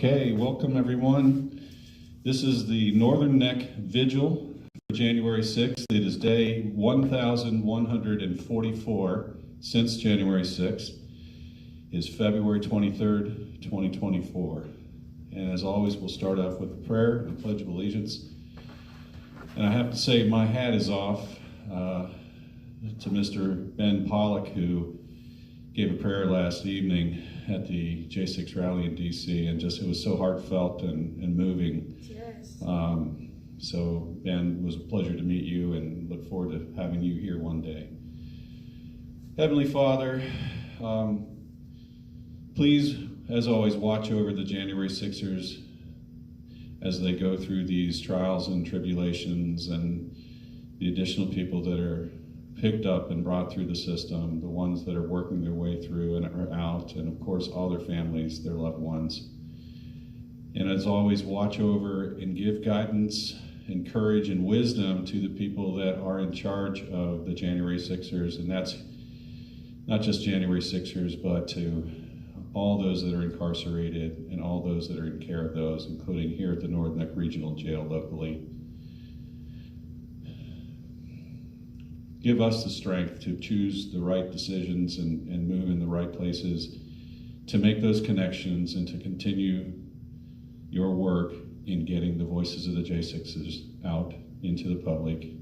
Okay, welcome everyone. This is the Northern Neck Vigil for January 6th. It is day 1144 since January 6th. It is February 23rd, 2024. And as always, we'll start off with a prayer and a pledge of allegiance. And I have to say, my hat is off to Mr. Ben Pollock, who gave a prayer last evening at the J6 rally in DC, and just it was so heartfelt and moving. Cheers. So Ben, it was a pleasure to meet you and look forward to having you here one day. Heavenly Father, please, as always, watch over the January Sixers as they go through these trials and tribulations, and the additional people that are picked up and brought through the system, the ones that are working their way through and are out, and of course all their families, their loved ones. And as always, watch over and give guidance and courage and wisdom to the people that are in charge of the January Sixers, and that's not just January Sixers, but to all those that are incarcerated and all those that are in care of those, including here at the Northern Neck Regional Jail locally. Give us the strength to choose the right decisions and move in the right places, to make those connections and to continue your work in getting the voices of the J6s out into the public,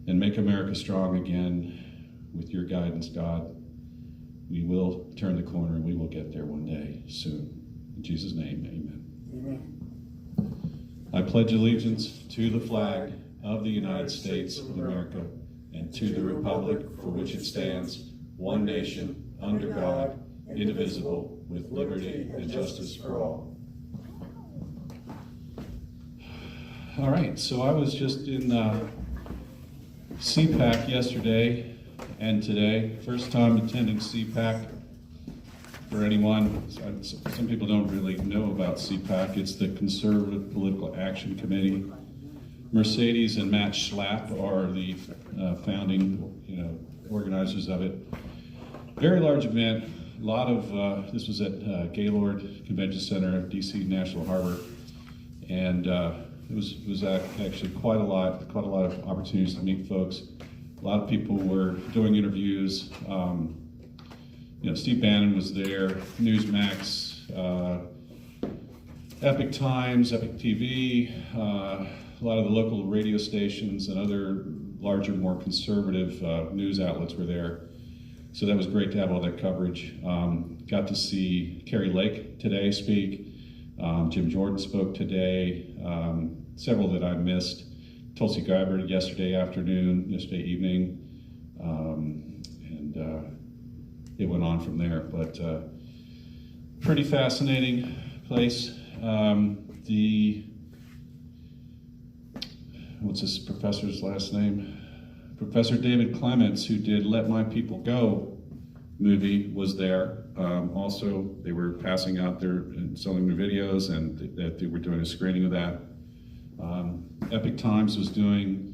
and make America strong again with your guidance, God. We will turn the corner and we will get there one day soon. In Jesus' name, amen. Amen. I pledge allegiance to the flag of the United States of America, and to the republic for which it stands, one nation, under God, indivisible, with liberty and justice for all. All right, so I was just in CPAC yesterday and today. First time attending CPAC for anyone. Some people don't really know about CPAC. It's the Conservative Political Action Committee. Mercedes and Matt Schlapp are the founding, organizers of it. Very large event. A lot of this was at Gaylord Convention Center, DC National Harbor, and it was actually quite a lot of opportunities to meet folks. A lot of people were doing interviews. Steve Bannon was there, Newsmax, Epic Times, Epic TV. A lot of the local radio stations and other larger, more conservative news outlets were there. So that was great to have all that coverage. Got to see Kari Lake today speak. Jim Jordan spoke today. Several that I missed. Tulsi Gabbard yesterday evening. And it went on from there. But pretty fascinating place. What's this professor's last name? Professor David Clements, who did Let My People Go movie, was there. Also, they were passing out their and selling their videos, and they were doing a screening of that. Epic Times was doing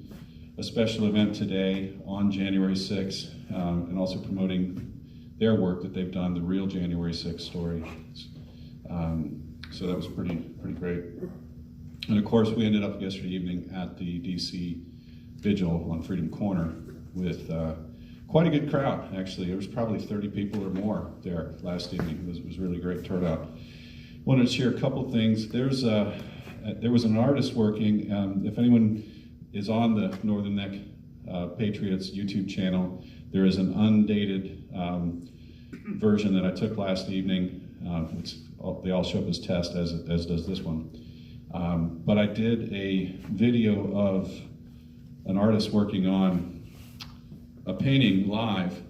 a special event today on January 6th, and also promoting their work that they've done, the real January 6th story. So that was pretty great. And of course, we ended up yesterday evening at the DC Vigil on Freedom Corner with quite a good crowd, actually. There was probably 30 people or more there last evening. It was really great turnout. Wanted to share a couple things. There was an artist working. If anyone is on the Northern Neck Patriots YouTube channel, there is an undated version that I took last evening. They all show up as test, as does this one. But I did a video of an artist working on a painting live.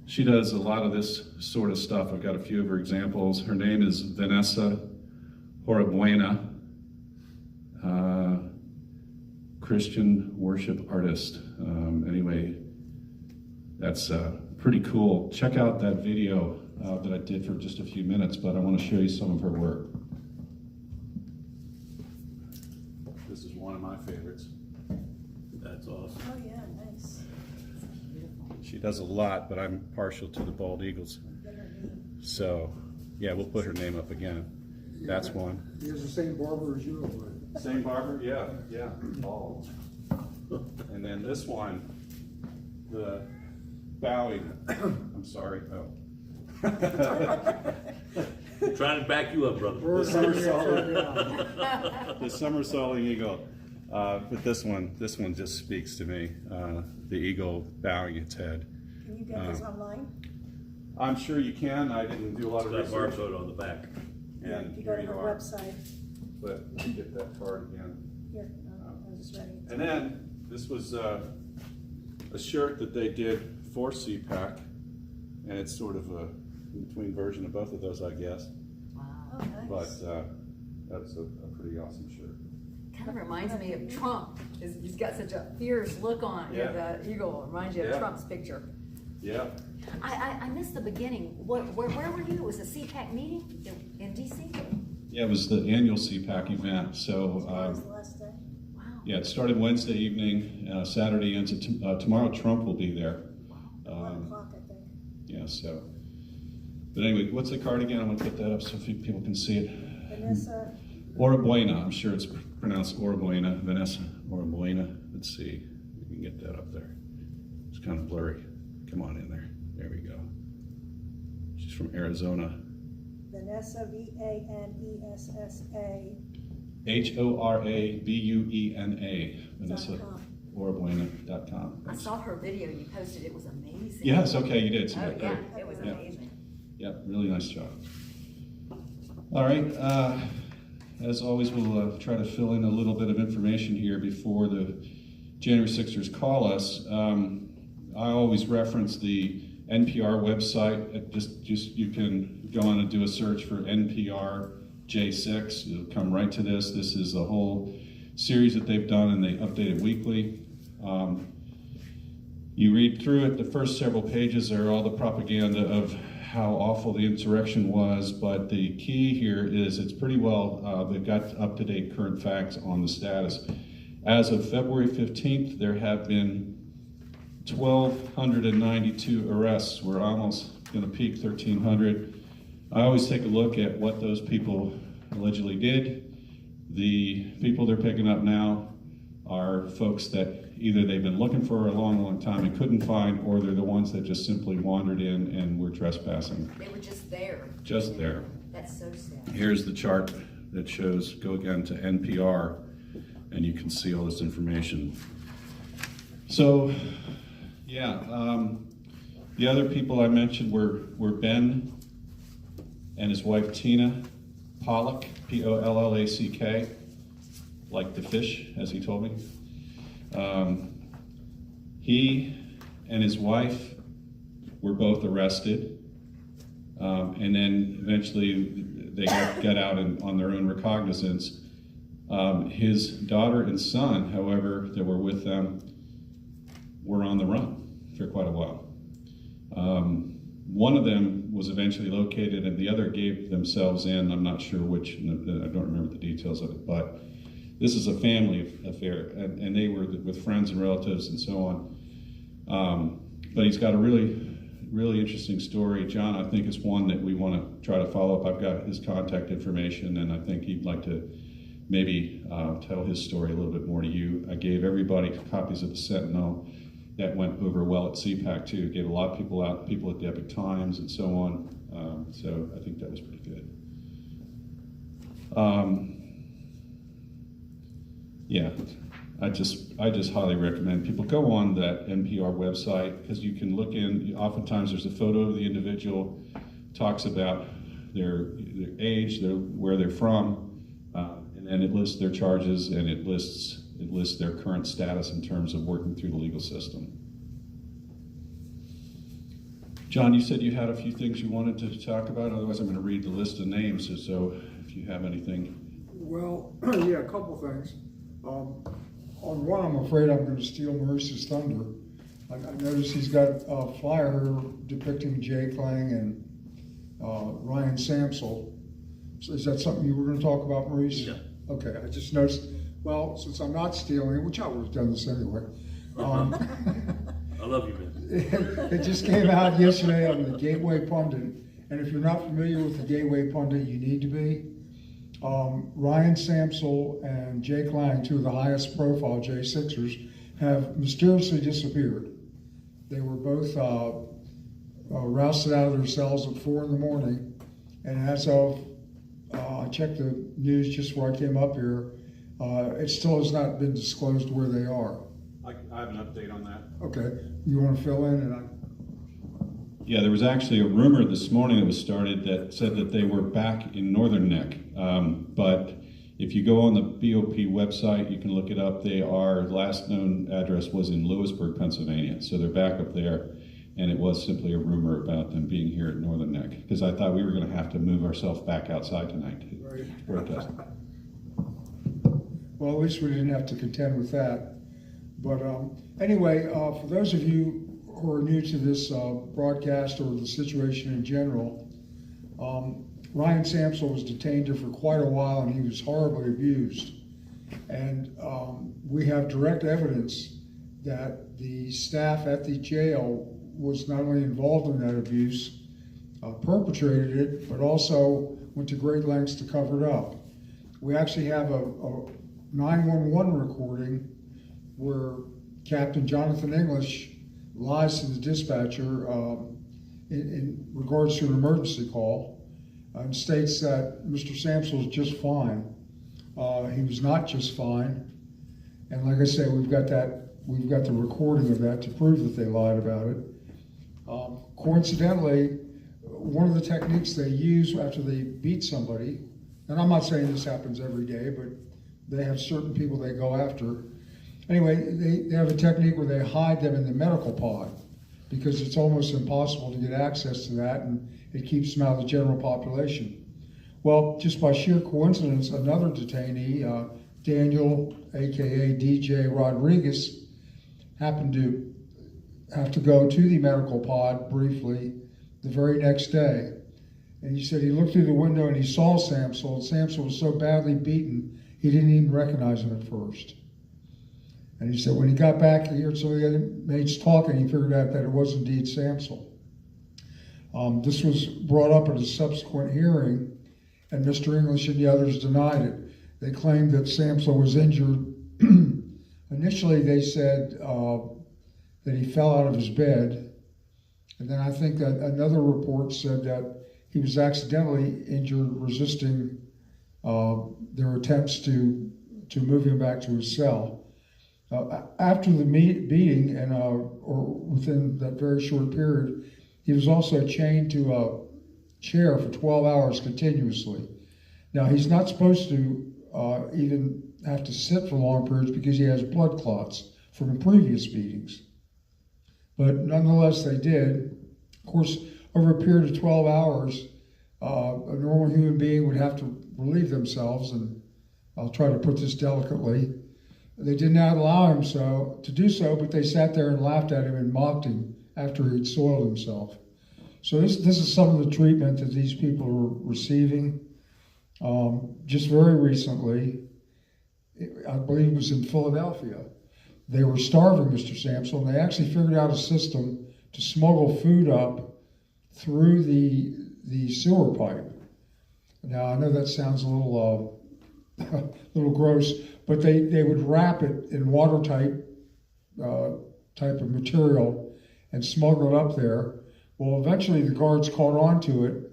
She does a lot of this sort of stuff. I've got a few of her examples. Her name is Vanessa Horabuena, Christian worship artist. Anyway, that's pretty cool. Check out that video that I did for just a few minutes, but I want to show you some of her work. This is one of my favorites. That's awesome. Oh yeah, nice. She does a lot, but I'm partial to the bald eagles. So Yeah, we'll put her name up again. That's one. He has the same barber as you, right? Same barber? Yeah, yeah. Oh. And then this one, the bowing. I'm sorry. Oh. Trying to back you up, brother. We're somersaulting. The somersaulting eagle. But this one just speaks to me. The eagle bowing its head. Can you get this online? I'm sure you can. I didn't do a lot of Got research. barcode on the back. And If you go here to you her are. website, But let me get that card again. here, I'm just ready. And then this was a shirt that they did for CPAC, and it's sort of a in-between version of both of those, I guess. Oh, But nice. that's a pretty awesome shirt. Kind of reminds me of Trump. He's got such a fierce look on it. Yeah. The eagle reminds you of Yeah. Trump's picture. Yeah. I missed the beginning. Where were you? It was a CPAC meeting in DC? Yeah, it was the annual CPAC event. So Tomorrow's the last day. Wow. yeah, it started Wednesday evening, Saturday ends tomorrow. Trump will be there. 1 o'clock, I think. Yeah. So, but anyway, what's the card again? I'm gonna put that up so people can see it. Vanessa, Orabuena, I'm sure it's pronounced Orabuena, Vanessa Orabuena. Let's see, we can get that up there. It's kind of blurry. Come on in there. There we go. She's from Arizona. Vanessa, VANESSA. HORABUENA. Vanessa .com. Orabuena.com. I saw her video you posted. It was amazing. Yes, okay, you did see Oh, that. yeah. Great. It was Yeah. amazing. Yep, really nice job. All right, as always, we'll try to fill in a little bit of information here before the January Sixers call us. I always reference the NPR website. Just you can go on and do a search for NPR J6. You'll come right to this. This is a whole series that they've done, and they update it weekly. You read through it, the first several pages are all the propaganda of how awful the insurrection was, but the key here is it's pretty well, they've got up-to-date current facts on the status. As of February 15th, there have been 1,292 arrests. We're almost going to peak 1,300. I always take a look at what those people allegedly did. The people they're picking up now are folks that either they've been looking for a long, long time and couldn't find, or they're the ones that just simply wandered in and were trespassing. They were just there. Just there. That's so sad. Here's the chart that shows, go again to NPR, and you can see all this information. So, yeah, the other people I mentioned were Ben and his wife Tina Pollack, Pollack, like the fish, as he told me. He and his wife were both arrested, and then eventually they got out on their own recognizance. His daughter and son, however, that were with them, were on the run for quite a while. One of them was eventually located, and the other gave themselves in. I'm not sure which, I don't remember the details of it, but this is a family affair, and they were with friends and relatives and so on. But he's got a really, really interesting story. John, I think it's one that we want to try to follow up. I've got his contact information, and I think he'd like to maybe tell his story a little bit more to you. I gave everybody copies of the Sentinel. That went over well at CPAC too. Gave a lot of people out, people at the Epic Times and so on. So I think that was pretty good. Yeah, I just highly recommend people go on that NPR website, because you can look in. Oftentimes there's a photo of the individual, talks about their age, where they're from, and then it lists their charges, and it lists their current status in terms of working through the legal system. John, you said you had a few things you wanted to talk about. Otherwise, I'm going to read the list of names. So if you have anything. Well, yeah, a couple things. On one, I'm afraid I'm going to steal Maurice's thunder. I noticed he's got a flyer depicting Jay Klang and Ryan Samsel. So is that something you were going to talk about, Maurice? Yeah. Okay, I just noticed. Well, since I'm not stealing, which I would have done this anyway. I love you, man. It just came out yesterday on the Gateway Pundit, And if you're not familiar with the Gateway Pundit, you need to be. Ryan Samsel and Jake Lang, two of the highest profile J6ers, have mysteriously disappeared. They were both rousted out of their cells at 4 in the morning. And as of, I checked the news just before I came up here, it still has not been disclosed where they are. I have an update on that. Okay, you want to fill in? And Yeah, there was actually a rumor this morning that was started that said that they were back in Northern Neck. But if you go on the BOP website, you can look it up. Our last known address was in Lewisburg, Pennsylvania. So they're back up there. And it was simply a rumor about them being here at Northern Neck. Because I thought we were going to have to move ourselves back outside tonight to protest. well, at least we didn't have to contend with that. But anyway, for those of you who are new to this broadcast or the situation in general, Ryan Samsel was detained here for quite a while and he was horribly abused. And we have direct evidence that the staff at the jail was not only involved in that abuse, perpetrated it, but also went to great lengths to cover it up. We actually have a 911 recording where Captain Jonathan English lies to the dispatcher in regards to an emergency call and states that Mr. Samsel is just fine. He was not just fine. And like I say, we've got the recording of that to prove that they lied about it. Coincidentally, one of the techniques they use after they beat somebody, and I'm not saying this happens every day, but they have certain people they go after. Anyway, they have a technique where they hide them in the medical pod because it's almost impossible to get access to that and it keeps them out of the general population. Well, just by sheer coincidence, another detainee, Daniel, aka DJ Rodriguez, happened to have to go to the medical pod briefly the very next day. And he said he looked through the window and he saw Samsel, and Samsel was so badly beaten, he didn't even recognize him at first. And he said when he got back, he heard some of the other mates talking, he figured out that it was indeed Samsel. This was brought up at a subsequent hearing, and Mr. English and the others denied it. They claimed that Samsel was injured. Initially, they said that he fell out of his bed, and then I think that another report said that he was accidentally injured resisting their attempts to move him back to his cell. After the beating, and or within that very short period, he was also chained to a chair for 12 hours continuously. Now, he's not supposed to even have to sit for long periods because he has blood clots from previous beatings. But nonetheless, they did. Of course, over a period of 12 hours, a normal human being would have to relieve themselves, and I'll try to put this delicately. They did not allow him to do so, but they sat there and laughed at him and mocked him after he'd soiled himself. So this is some of the treatment that these people are receiving. Just very recently, I believe it was in Philadelphia, they were starving Mr. Samsel, and they actually figured out a system to smuggle food up through the sewer pipe. Now, I know that sounds a little gross, but they would wrap it in watertight type of material and smuggle it up there. Well, eventually the guards caught on to it,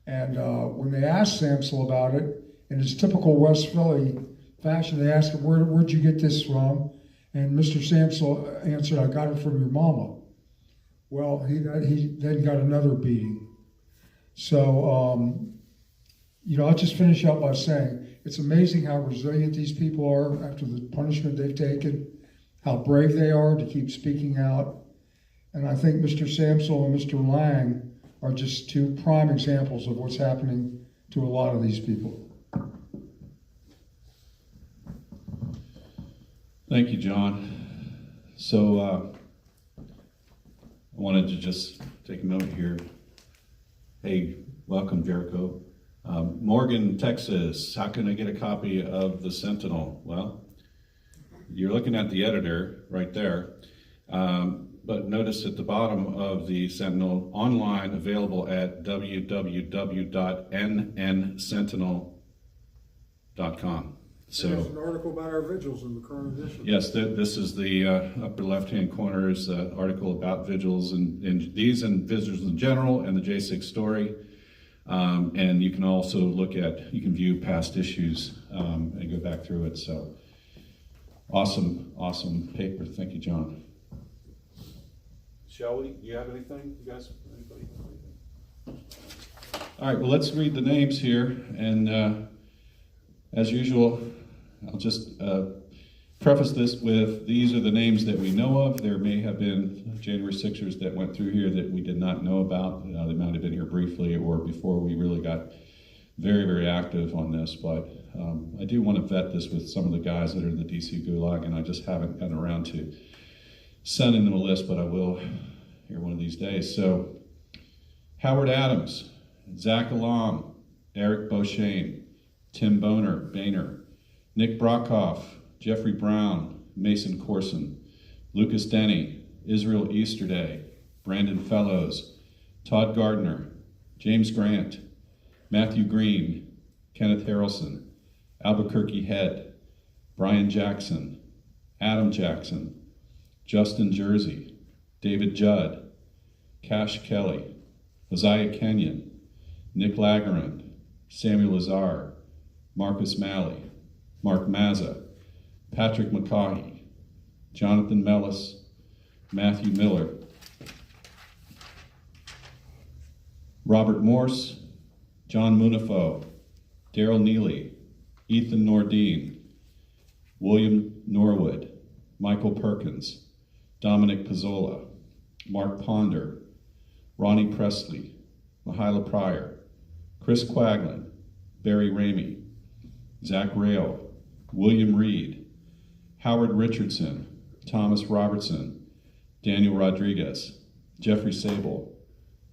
and when they asked Samsel about it, in his typical West Philly fashion, they asked him, where'd you get this from? And Mr. Samsel answered, I got it from your mama. Well, he then got another beating. So, I'll just finish up by saying, it's amazing how resilient these people are after the punishment they've taken, how brave they are to keep speaking out. And I think Mr. Samsel and Mr. Lang are just two prime examples of what's happening to a lot of these people. Thank you, John. So I wanted to just take a note here. Hey, welcome, Jericho. Morgan, Texas, how can I get a copy of the Sentinel? Well, you're looking at the editor right there. but notice at the bottom of the Sentinel, online, available at www.nnsentinel.com. There's an So, article about our vigils in the current edition. yes, this is the upper left-hand corner is the article about vigils and these and vigils in general and the J6 story. And you can also you can view past issues and go back through it. So, awesome paper. Thank you, John. Shall we? Do you have anything? You guys, anybody? All right, well, let's read the names here. And as usual, I'll just preface this with these are the names that we know of. There may have been January 6ers that went through here that we did not know about. They might have been here briefly or before we really got very, very active on this. But I do want to vet this with some of the guys that are in the DC Gulag, and I just haven't gotten around to sending them a list, but I will here one of these days. So, Howard Adams, Zach Alam, Eric Beauchesne, Tim Boehner, Nick Brockhoff, Jeffrey Brown, Mason Corson, Lucas Denny, Israel Easterday, Brandon Fellows, Todd Gardner, James Grant, Matthew Green, Kenneth Harrelson, Albuquerque Head, Brian Jackson, Adam Jackson, Justin Jersey, David Judd, Cash Kelly, Hosea Kenyon, Nick Lageran, Samuel Lazar, Marcus Malley, Mark Mazza, Patrick McCaughey, Jonathan Mellis, Matthew Miller, Robert Morse, John Munafo, Daryl Neely, Ethan Nordine, William Norwood, Michael Perkins, Dominic Pizzola, Mark Ponder, Ronnie Presley, Mahila Pryor, Chris Quaglin, Barry Ramey, Zach Rayo, William Reed, Howard Richardson, Thomas Robertson, Daniel Rodriguez, Jeffrey Sable,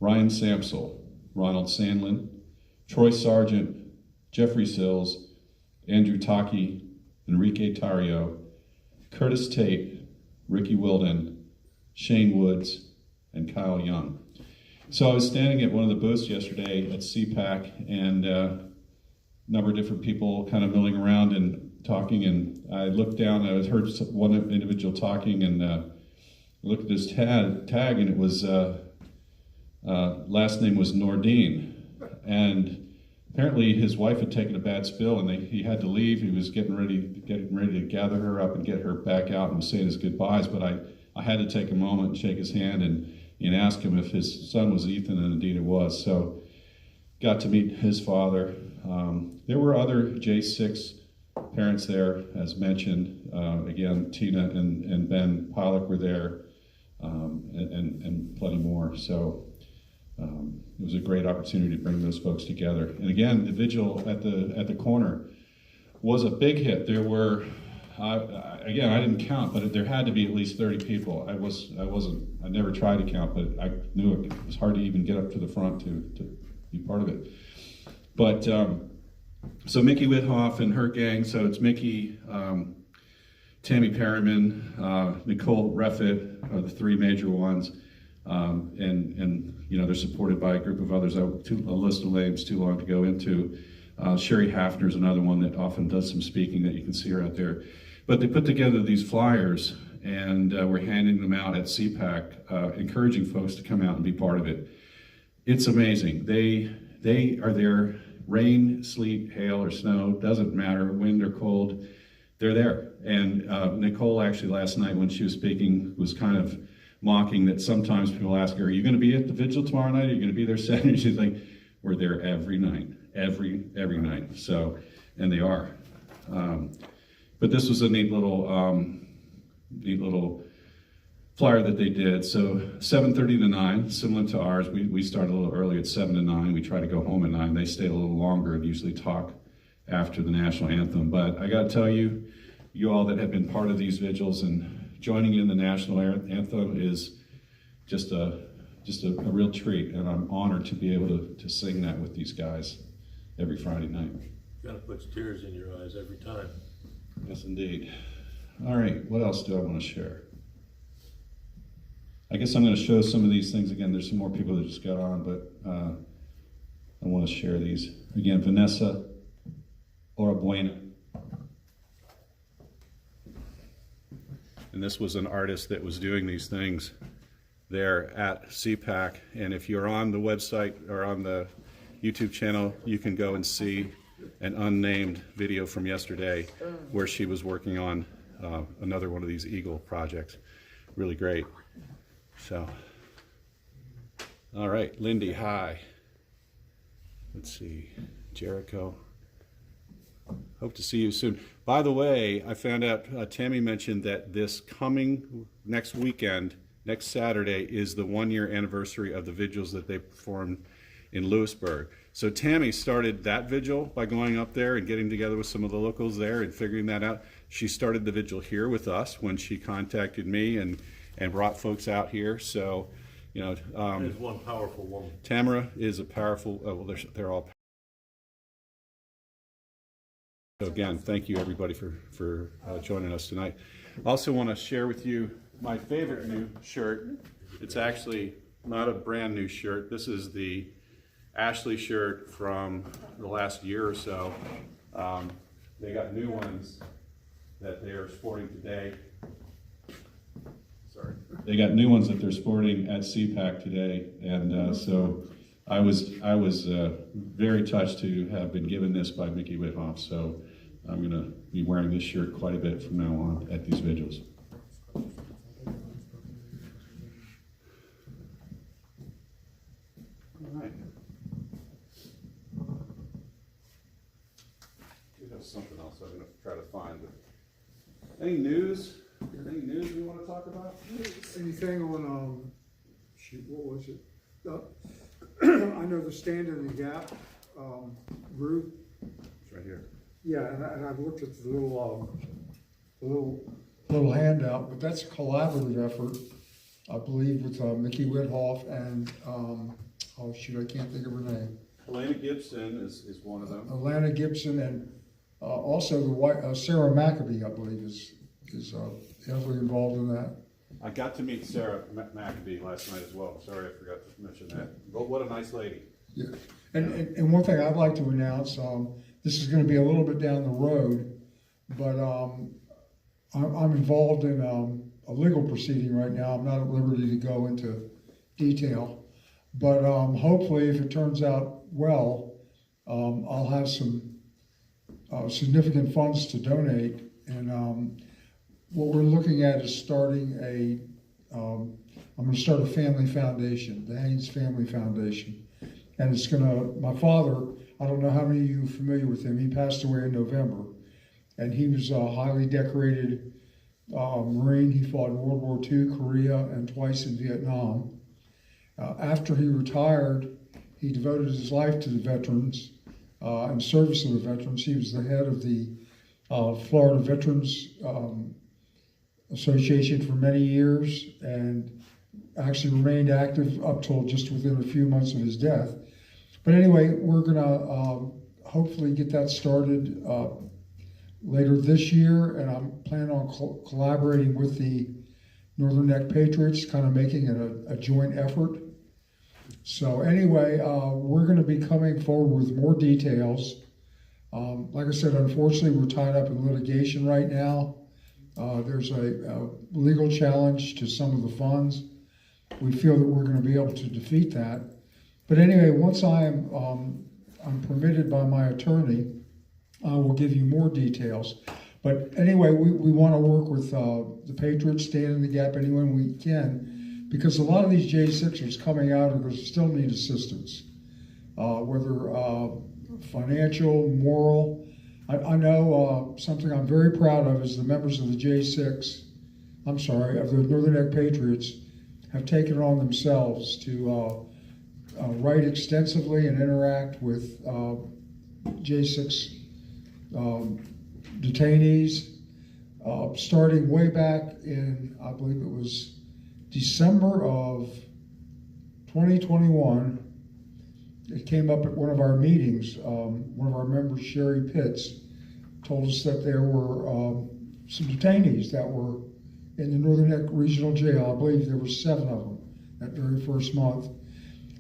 Ryan Samsel, Ronald Sandlin, Troy Sargent, Jeffrey Sills, Andrew Taki, Enrique Tario, Curtis Tate, Ricky Wilden, Shane Woods, and Kyle Young. So I was standing at one of the booths yesterday at CPAC, and a number of different people kind of milling around and talking, and I looked down and I heard one individual talking, and I looked at his tag, and it was last name was Nordine, and apparently his wife had taken a bad spill, and he had to leave. He was getting ready to gather her up and get her back out, and was saying his goodbyes. But I had to take a moment and shake his hand and ask him if his son was Ethan, and indeed it was. So got to meet his father. There were other J6 parents there, as mentioned. Again, Tina and Ben Pollock were there, and plenty more. So it was a great opportunity to bring those folks together. And again, the vigil at the corner was a big hit. There were, again, I didn't count, but there had to be at least 30 people. I never tried to count, but I knew it was hard to even get up to the front to be part of it. But so Mickey Withoff and her gang. So it's Mickey, Tammy Perriman, Nicole Reffitt are the three major ones. And they're supported by a group of others. A list of names too long to go into. Sherry Hafner is another one that often does some speaking that you can see her out there. But they put together these flyers, and we're handing them out at CPAC, encouraging folks to come out and be part of it. It's amazing. They are there, rain, sleet, hail, or snow, doesn't matter, wind or cold, they're there. And Nicole actually last night when she was speaking was kind of mocking that sometimes people ask her, are you going to be at the vigil tomorrow night? Are you going to be there Saturday? She's like, we're there every night, every night. So, and they are. But this was a neat little flyer that they did. So 7:30 to 9, similar to ours. We start a little early at 7 to 9. We try to go home at 9. They stay a little longer and usually talk after the national anthem. But I got to tell you, you all that have been part of these vigils and joining in the national anthem is just a real treat, and I'm honored to be able to sing that with these guys every Friday night. Kind of puts tears in your eyes every time. Yes, indeed. All right, what else do I want to share? I guess I'm going to show some of these things again. There's some more people that just got on, but I want to share these. Again, Vanessa Orabuena. And this was an artist that was doing these things there at CPAC. And if you're on the website or on the YouTube channel, you can go and see an unnamed video from yesterday where she was working on another one of these Eagle projects. Really great. So, all right, Lindy, hi. Let's see, Jericho. Hope to see you soon. By the way, I found out Tammy mentioned that this coming next weekend, next Saturday, is the 1-year anniversary of the vigils that they performed in Lewisburg. So Tammy started that vigil by going up there and getting together with some of the locals there and figuring that out. She started the vigil here with us when she contacted me and brought folks out here. So, you know, There's one powerful woman. Tamara is a powerful, well, they're all. So again, thank you everybody for joining us tonight. Also want to share with you my favorite new shirt. It's actually not a brand new shirt. This is the Ashley shirt from the last year or so. They got new ones that they are sporting today. Sorry. They got new ones that they're sporting at CPAC today, and so I was very touched to have been given this by Mickey Whithoff. So I'm going to be wearing this shirt quite a bit from now on at these vigils. All right. We have something else I'm going to try to find. Any news? Any news we want to talk about? Anything on, shoot, what was it? I know the Stand in the Gap group. It's right here. Yeah, and I've looked at the little handout, but that's a collaborative effort, I believe, with Mickey Whithoff and, oh shoot, I can't think of her name. Elena Gibson is one of them. Alana Gibson, and also the white, Sarah Maccabee, I believe, is heavily involved in that. I got to meet Sarah Maccabee last night as well. Sorry, I forgot to mention that. But what a nice lady. Yeah, and one thing I'd like to announce, this is going to be a little bit down the road, but I'm involved in a legal proceeding right now. I'm not at liberty to go into detail, but hopefully, if it turns out well, I'll have some significant funds to donate. And what we're looking at is starting I'm going to start a family foundation, the Haynes Family Foundation. And it's going to, my father, I don't know how many of you are familiar with him. He passed away in November. And he was a highly decorated Marine. He fought in World War II, Korea, and twice in Vietnam. After he retired, he devoted his life to the veterans and service of the veterans. He was the head of the Florida Veterans Association for many years and actually remained active up till just within a few months of his death. But anyway, we're gonna hopefully get that started later this year, and I'm planning on collaborating with the Northern Neck Patriots, kind of making it a joint effort. So anyway, we're gonna be coming forward with more details. Like I said, unfortunately, we're tied up in litigation right now. There's a legal challenge to some of the funds. We feel that we're going to be able to defeat that. But anyway, once I'm permitted by my attorney, I will give you more details. But anyway, we want to work with the Patriots, stand in the gap anyone we can, because a lot of these J6ers coming out are going to still need assistance, whether financial, moral. I know something I'm very proud of is the members of the of the Northern Neck Patriots have taken it on themselves to write extensively and interact with J6 detainees, starting way back in, I believe it was December of 2021. It came up at one of our meetings. One of our members, Sherry Pitts, told us that there were some detainees that were in the Northern Neck Regional Jail. I believe there were 7 of them that very first month.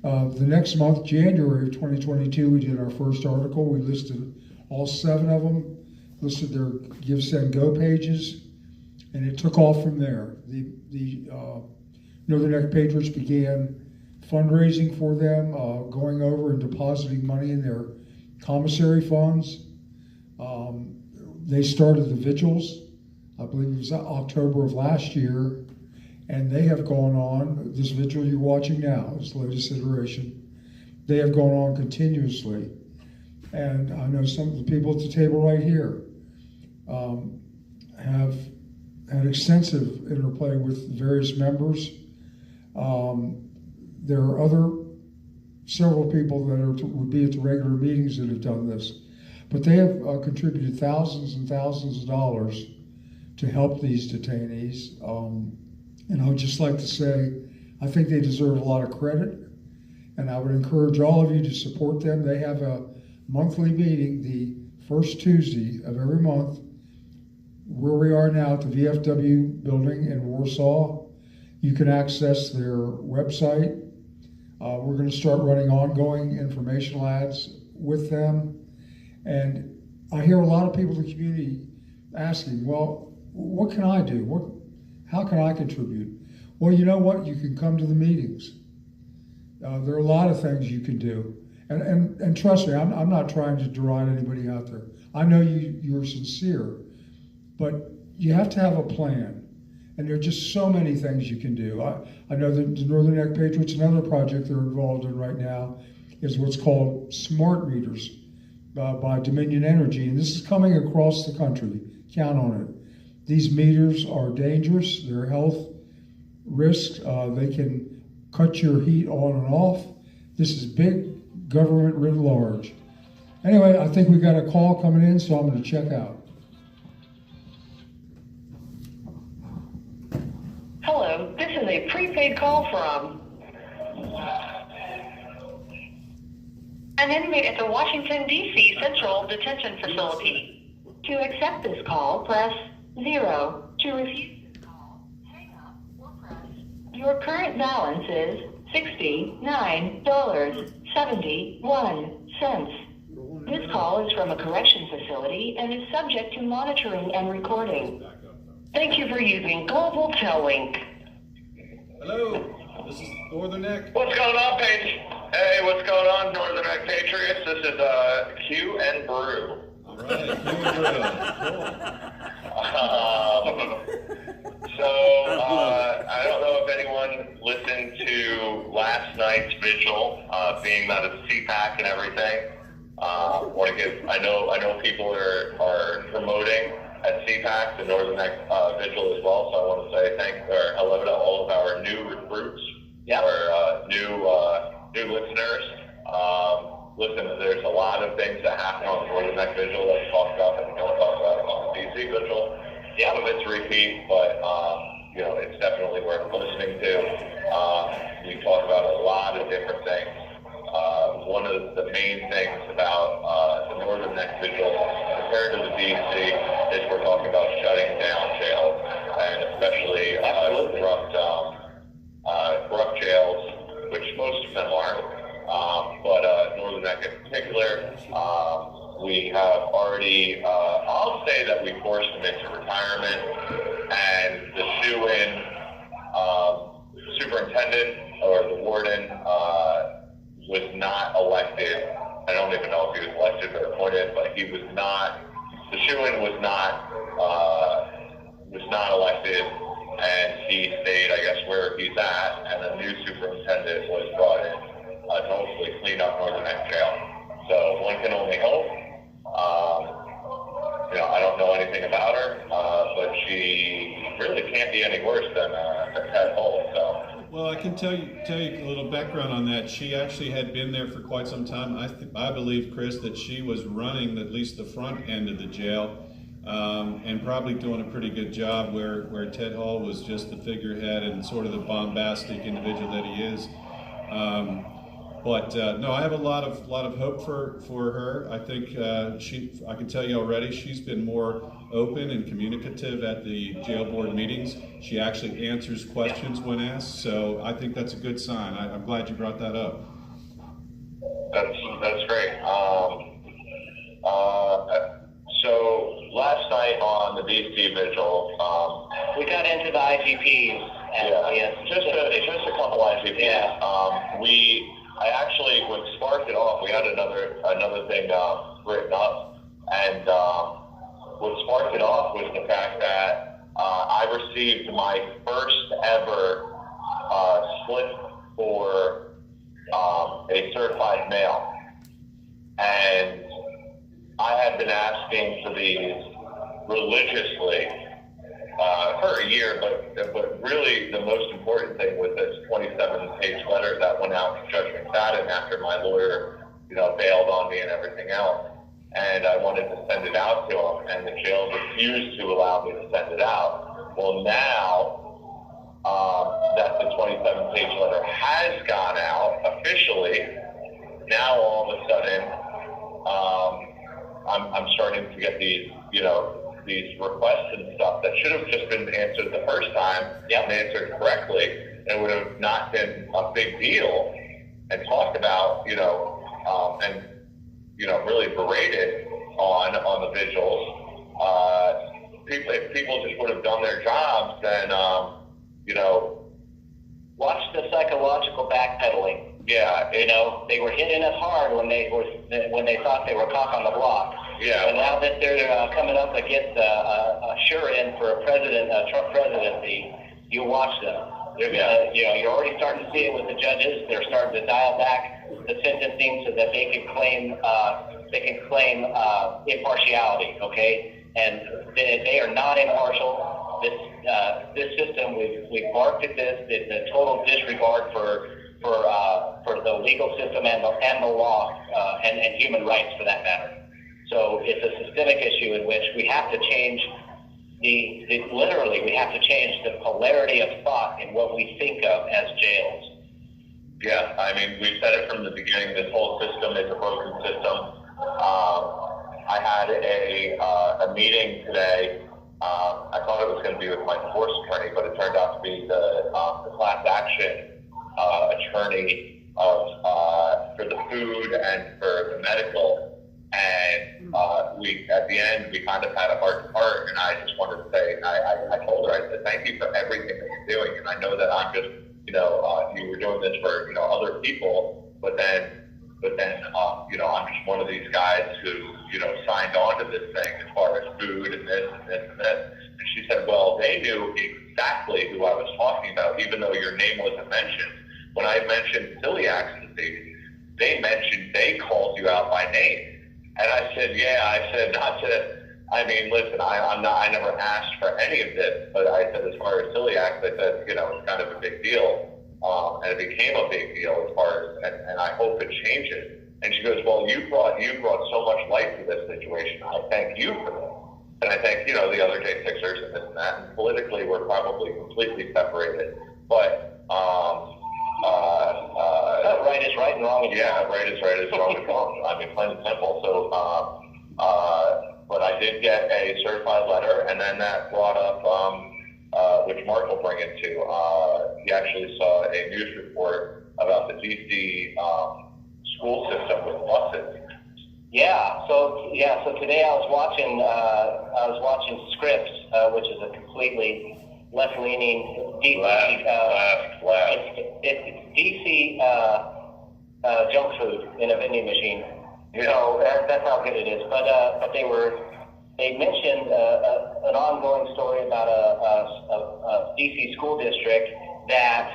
The next month, January of 2022, we did our first article. We listed all 7 of them, listed their Give, Send, Go pages, and it took off from there. The Northern Neck Patriots began fundraising for them, going over and depositing money in their commissary funds. They started the vigils, I believe it was October of last year, and they have gone on. This vigil you're watching now, this latest iteration, they have gone on continuously. And I know some of the people at the table right here have had extensive interplay with various members. There are several people that would be at the regular meetings that have done this, but they have contributed thousands and thousands of dollars to help these detainees. And I would just like to say, I think they deserve a lot of credit, and I would encourage all of you to support them. They have a monthly meeting the first Tuesday of every month, where we are now at the VFW building in Warsaw. You can access their website. We're going to start running ongoing informational ads with them. And I hear a lot of people in the community asking, well, what can I do? How can I contribute? Well, you know what? You can come to the meetings. There are a lot of things you can do. And trust me, I'm not trying to deride anybody out there. I know you're sincere, but you have to have a plan. And there are just so many things you can do. I know that the Northern Neck Patriots, another project they're involved in right now, is what's called smart meters by Dominion Energy. And this is coming across the country. Count on it. These meters are dangerous. They're health risks. They can cut your heat on and off. This is big government writ large. Anyway, I think we've got a call coming in, so I'm going to check out. Hello, this is a prepaid call from an inmate at the Washington, D.C. Central Detention Facility. To accept this call, press 0. To refuse this call, hang up or press. Your current balance is $69.71. This call is from a correction facility and is subject to monitoring and recording. Thank you for using Global Tel-Link. Hello, this is Northern Neck. What's going on, Paige? Hey, what's going on, Northern Neck Patriots? This is Q and Brew. All right, you and Drew. I don't know if anyone listened to last night's vigil, being that it's CPAC and everything. I know people are promoting at CPAC, the Northern Neck vigil as well. So I want to say hello to all of our new recruits, our new listeners. Listen, there's a lot of things that happen on the Northern Neck vigil that we talked about that we don't talk about on the DC vigil. Some of it's repeat, but it's definitely worth listening to. We talk about a lot of different things. One of the main things about the Northern Neck vigil compared to the DC is we're talking about shutting down jails, and especially corrupt jails, which most of them aren't. But Northern Neck in particular, we have already, I'll say that we forced them into retirement, and the shoe-in superintendent or the warden was not elected. I don't even know if he was elected or appointed, but he was not. The shoe-in was not elected, and he stayed, I guess, where he's at. And the new superintendent was brought in to hopefully clean up Northern Neck Jail. So one can only hope. I don't know anything about her, but she really can't be any worse than Ted Hull. So. Well, I can tell you a little background on that. She actually had been there for quite some time. I believe, Chris, that she was running at least the front end of the jail, and probably doing a pretty good job where Ted Hull was just the figurehead and sort of the bombastic individual that he is. But no, I have a lot of hope for her. I think I can tell you already, she's been more open and communicative at the jail board meetings. She actually answers questions when asked, so I think that's a good sign. I'm glad you brought that up. That's great. So last night on the DC vigil, We got into the IGPs. just a couple IGPs. Yeah. I actually, what sparked it off, we had another thing written up, and what sparked it off was the fact that I received my first ever slip for a certified mail, and I had been asking for these religiously for a year, but really the most important thing was this 27-page letter that went out to Judge McFadden after my lawyer, bailed on me and everything else. And I wanted to send it out to him, and the jail refused to allow me to send it out. Well, now that the 27-page letter has gone out officially, now all of a sudden I'm starting to get these, these requests and stuff that should have just been answered the first time and answered correctly, and would have not been a big deal and talked about, and really berated on the vigils. If people just would have done their jobs, then Watch the psychological backpedaling. yeah, They were hitting us hard when they thought they were cock on the block. Yeah. But now that they're coming up against a sure-in for a Trump presidency, you watch them. They're gonna, you're already starting to see it with the judges. They're starting to dial back the sentencing so that they can claim impartiality. Okay, and they are not impartial. This system, we've marked at this. It's a total disregard for the legal system and the law and human rights for that matter. So it's a systemic issue in which we have to change literally we have to change the polarity of thought in what we think of as jails. Yeah, I mean, we've said it from the beginning. This whole system is a broken system. I had a meeting today. I thought it was going to be with my divorce attorney, but it turned out to be the class action attorney for the food and for the medical. And at the end, we kind of had a heart to heart, and I just wanted to say, I told her, I said, thank you for everything that you're doing, and I know that I'm just, you were doing this for, other people, but then, I'm just one of these guys who, signed on to this thing as far as food and this and this and this. And she said, well, they knew exactly who I was talking about, even though your name wasn't mentioned. When I mentioned celiac disease, they called you out by name. And I said, listen, I never asked for any of this, but I said, as far as celiac, I said, it's kind of a big deal. And it became a big deal as far as, and I hope it changes. And she goes, well, you brought so much light to this situation. I thank you for this. And I thank, the other J6ers and this and that. And politically, we're probably completely separated. But, right is right and wrong is wrong. Right is right is wrong is wrong. I mean, plain and simple. So, but I did get a certified letter, and then that brought up, which Mark will bring into, he actually saw a news report about the DC school system with buses. So today I was watching Scripps, which is a completely left-leaning DC. Left. It's DC junk food in a vending machine. Yeah. So that's how good it is. But they mentioned an ongoing story about a DC school district that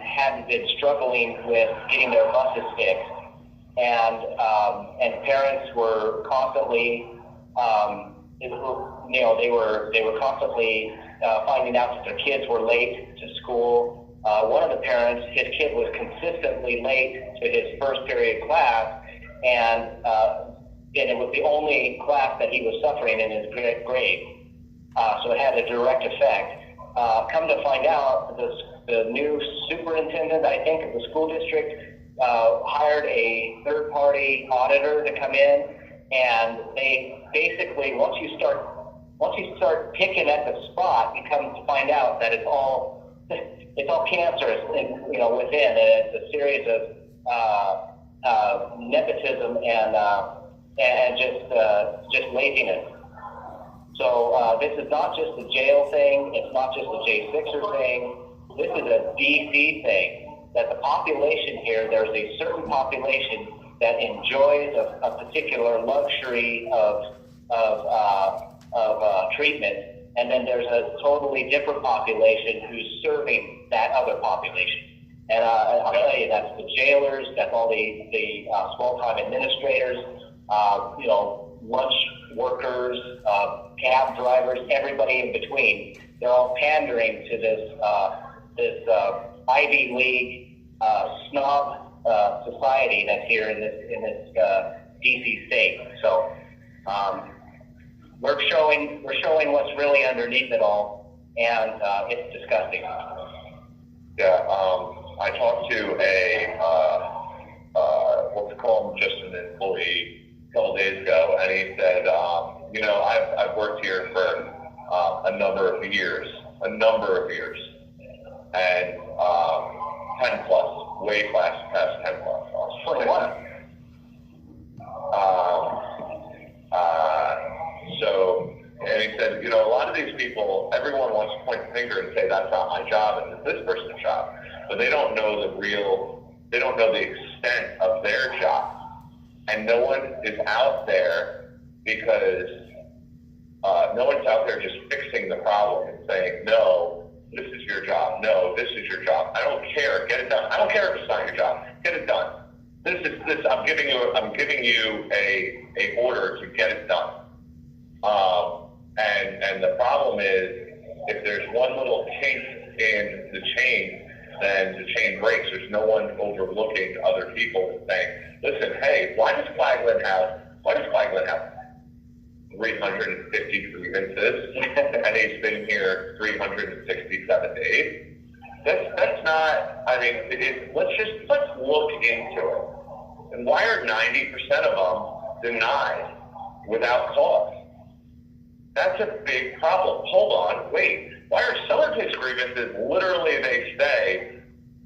had been struggling with getting their buses fixed, and parents were constantly, they were constantly finding out that their kids were late to school. One of the parents, his kid was consistently late to his first period class, and it was the only class that he was suffering in his grade. So it had a direct effect. Come to find out, the new superintendent, I think, of the school district hired a third-party auditor to come in, and they basically, once you start picking at the spot, you come to find out that it's all cancerous, within, and it's a series of nepotism and just laziness. So this is not just a jail thing. It's not just a J6er thing. This is a DC thing. That the population here, there's a certain population that enjoys a particular luxury of treatment, and then there's a totally different population who's serving that other population. And I'll tell you, that's the jailers, that's all the small-time administrators, lunch workers, cab drivers, everybody in between. They're all pandering to this Ivy League snob society that's here in this DC state. So we're showing what's really underneath it all, and it's disgusting. Yeah, I talked to just an employee a couple days ago, and he said, I've worked here for a number of years, and 10 plus, way past 10 plus. 21. And he said, a lot of these people, everyone wants to point the finger and say that's not my job and it's this person's job, but they don't know the extent of their job. And no one is out there because no one's out there just fixing the problem and saying, no, this is your job. No, this is your job. I don't care. Get it done. I don't care if it's not your job. Get it done. I'm giving you a order to get it done. And the problem is, if there's one little kink in the chain, then the chain breaks. There's no one overlooking other people saying, listen, hey, why does Flagland have 350 grievances and he's been here 367 days? That's not, let's look into it. And why are 90% of them denied without cause? That's a big problem. Hold on, wait. Why are some of his grievances literally, they say,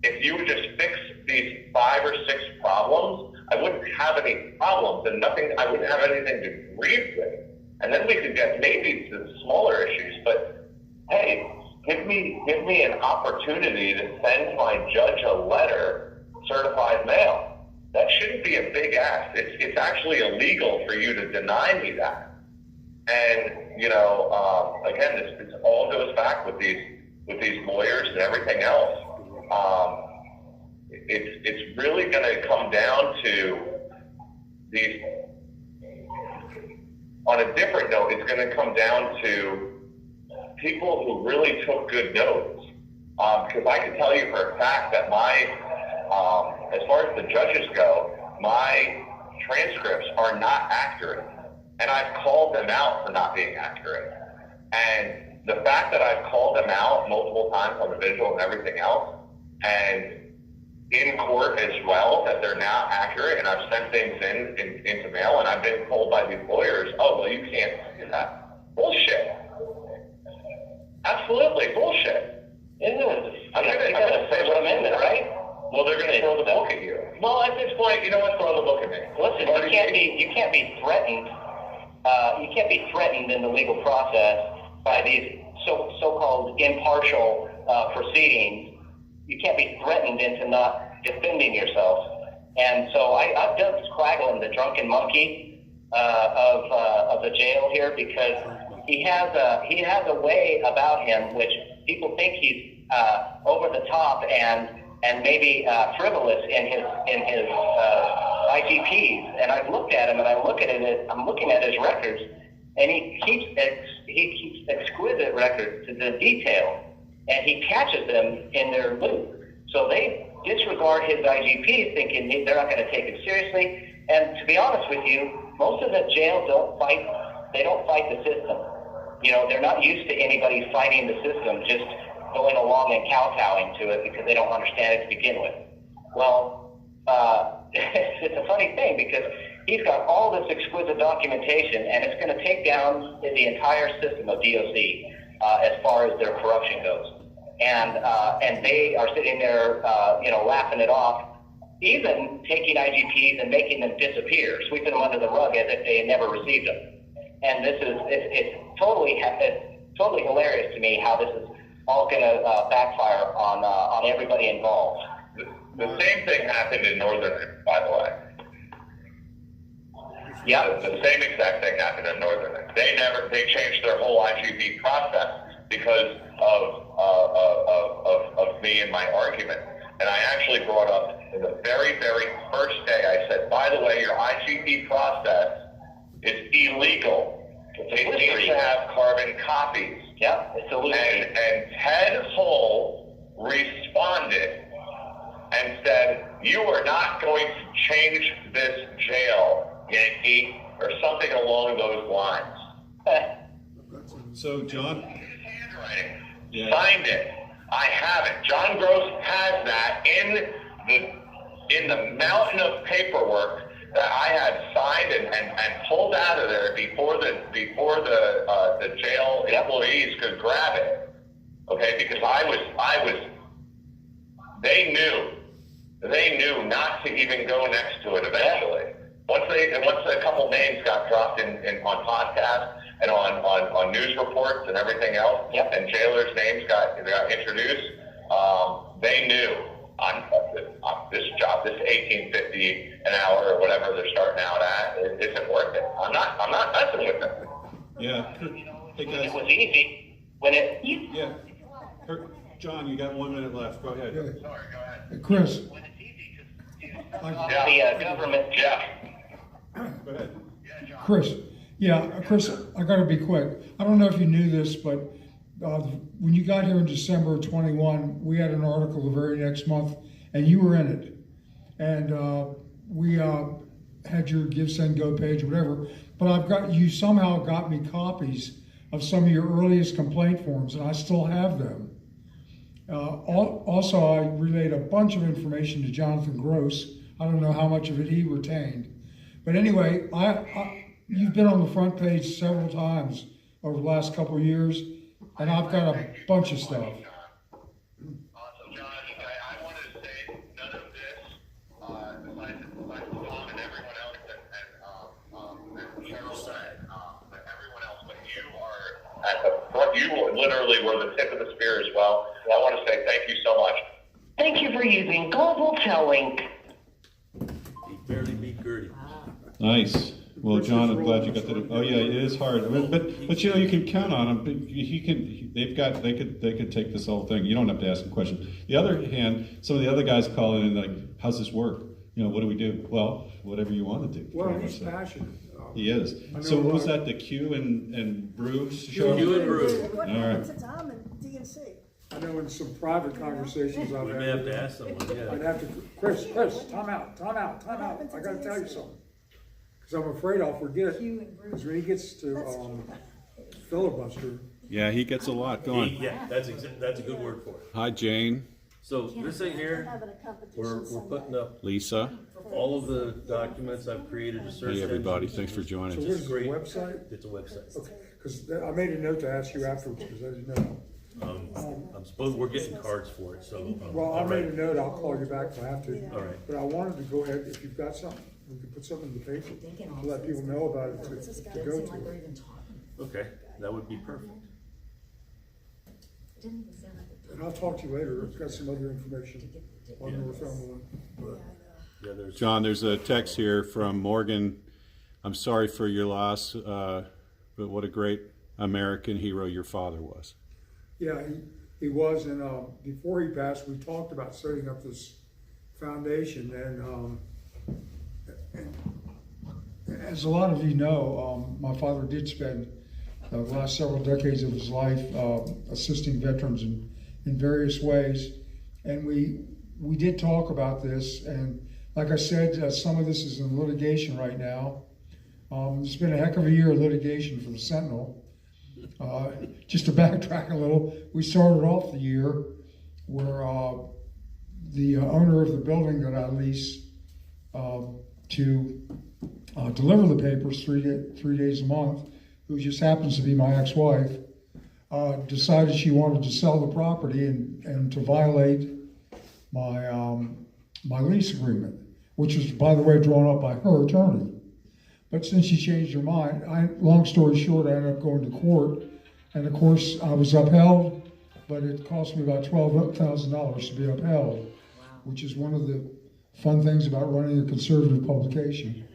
if you would just fix these 5 or 6 problems, I wouldn't have any problems and I wouldn't have anything to grieve with. And then we could get maybe to the smaller issues, but hey, give me an opportunity to send my judge a letter, certified mail. That shouldn't be a big ask. It's actually illegal for you to deny me that. And again, this all goes back with these lawyers and everything else. It's really going to come down to these. On a different note, it's going to come down to people who really took good notes. Because I can tell you for a fact that as far as the judges go, my transcripts are not accurate. And I've called them out for not being accurate. And the fact that I've called them out multiple times on the visual and everything else, and in court as well, that they're not accurate, and I've sent things into mail, and I've been told by these lawyers, oh, well, you can't do that. Bullshit. Absolutely bullshit. Isn't it? I'm going to say what I'm in there, right? Well, they're going to throw the book at you. Well, at this point, you know what? Throw the book at me. Listen, you can't be threatened. You can't be threatened in the legal process by these so-called impartial proceedings. You can't be threatened into not defending yourself. And so I've dubbed Quagland the drunken monkey of the jail here, because he has a way about him which people think he's over the top and maybe frivolous in his IGPs. And I've looked at him, and I'm looking at his records, and he keeps exquisite records to the detail, and he catches them in their loop. So they disregard his IGPs, thinking they're not going to take it seriously. And to be honest with you, most of the jails don't fight the system. They're not used to anybody fighting the system, just going along and kowtowing to it because they don't understand it to begin with. Well, it's a funny thing because he's got all this exquisite documentation, and it's going to take down the entire system of DOC as far as their corruption goes. And they are sitting there, laughing it off, even taking IGPs and making them disappear, sweeping them under the rug as if they had never received them. And this is it's totally hilarious to me how this is all going to backfire on everybody involved. The same thing happened in Northern, by the way. Yeah. The same exact thing happened in Northern. They changed their whole IGP process because of me and my argument. And I actually brought up in the very, very first day, I said, by the way, your IGP process is illegal. They need to have carbon copies. Yeah, it's illusory. And Ted Hull responded and said, you are not going to change this jail, Yankee, or something along those lines. So, John, His handwriting. Yeah. Signed it. I have it. John Gross has that in the mountain of paperwork that I had signed and pulled out of there before the jail employees could grab it. Okay, because they knew not to even go next to it eventually. Once a couple names got dropped on podcasts and on news reports and everything else, and jailers' names got introduced, they knew this job, this $18.50 an hour or whatever they're starting out at, it isn't worth it. I'm not messing with it. yeah. Hey, guys. It was easy when it. Yeah. John, you got 1 minute left. Go ahead. Yeah. Sorry, go ahead. Hey, Chris, The government. Yeah. Go ahead. Chris, I got to be quick. I don't know if you knew this, but when you got here in December of 21, we had an article the very next month, and you were in it. And we had your Give, Send, Go page, whatever. But you somehow got me copies of some of your earliest complaint forms, and I still have them. Also, I relayed a bunch of information to Jonathan Gross. I don't know how much of it he retained. But anyway, you've been on the front page several times over the last couple of years, and I've got a bunch of stuff. Awesome, John. I wanted to say none of this, besides Tom and everyone else, and Cheryl and everyone else, but you are at the front. You literally were the tip of the spear as well. I want to say thank you so much. Thank you for using Global Tellink. He barely beat Gertie. Nice. Well, John, I'm glad you got that. Oh yeah, it is hard, but you can count on him. They could take this whole thing. You don't have to ask a question. The other hand, some of the other guys call in like, "How's this work? What do we do?" Well, whatever you want to do. Well, he's passionate. He is. So what was that? The Q and Brew show? Q and Brew. What All right. happened to Tom and DNC? I know in some private conversations I've We had. may have to ask someone, I'd yeah. have to, Chris, time out. I gotta tell you something. Because I'm afraid I'll forget. Because when he gets to filibuster, Yeah, he gets a lot going. Yeah, that's a good word for it. Hi, Jane, So this thing here, Having a competition we're Sunday. putting up Lisa. all of the documents I've created to search. Hey, everybody. engines. Thanks for joining so us. where's the Great. website? It's a website. Okay, because I made a note to ask you afterwards, because I didn't know. I'm supposed, we're getting cards for it, so. Well, I all made right. a note, I'll call you back if I have to. All right. But I wanted to go ahead, if you've got something, we could put something in the paper to let people know about it, to go to it. Okay, that would be perfect. And I'll talk to you later, I've got some other information on Northumberland. But Yeah, there's. John, there's a text here from Morgan. I'm sorry for your loss, but what a great American hero your father was. yeah, he was, and before he passed, we talked about setting up this foundation, and as a lot of you know, my father did spend the last several decades of his life assisting veterans in various ways, and we did talk about this, and like I said, some of this is in litigation right now. It's been a heck of a year of litigation for the Sentinel. Just to backtrack a little, we started off the year where the owner of the building that I lease to deliver the papers 3 days a month, who just happens to be my ex-wife, decided she wanted to sell the property and to violate my my lease agreement, which was, by the way, drawn up by her attorney. But since she changed her mind, long story short, I ended up going to court, and of course I was upheld, but it cost me about $12,000 to be upheld, which is one of the fun things about running a conservative publication.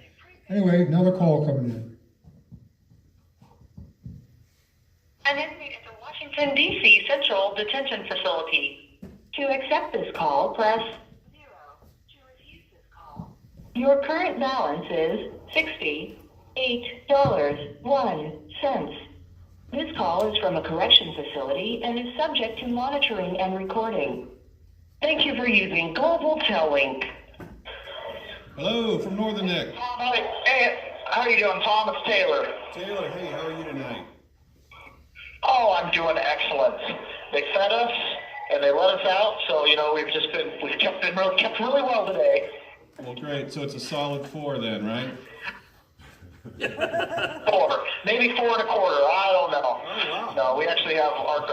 Anyway, another call coming in. An inmate at the Washington, D.C. Central Detention Facility. To accept this call, press 0. To refuse this call. Your current balance is $68.01. This call is from a correction facility and is subject to monitoring and recording. Thank you for using Global Tel Link. Hello, from Northern Neck. Hey, how are you doing, Tom? It's Taylor. Taylor, hey, how are you tonight? Oh, I'm doing excellent. They fed us and they let us out, so we've kept really well today. Well, great. So it's a solid 4 then, right? 4, maybe 4 1/4. I don't know. Oh, wow. No, we actually have our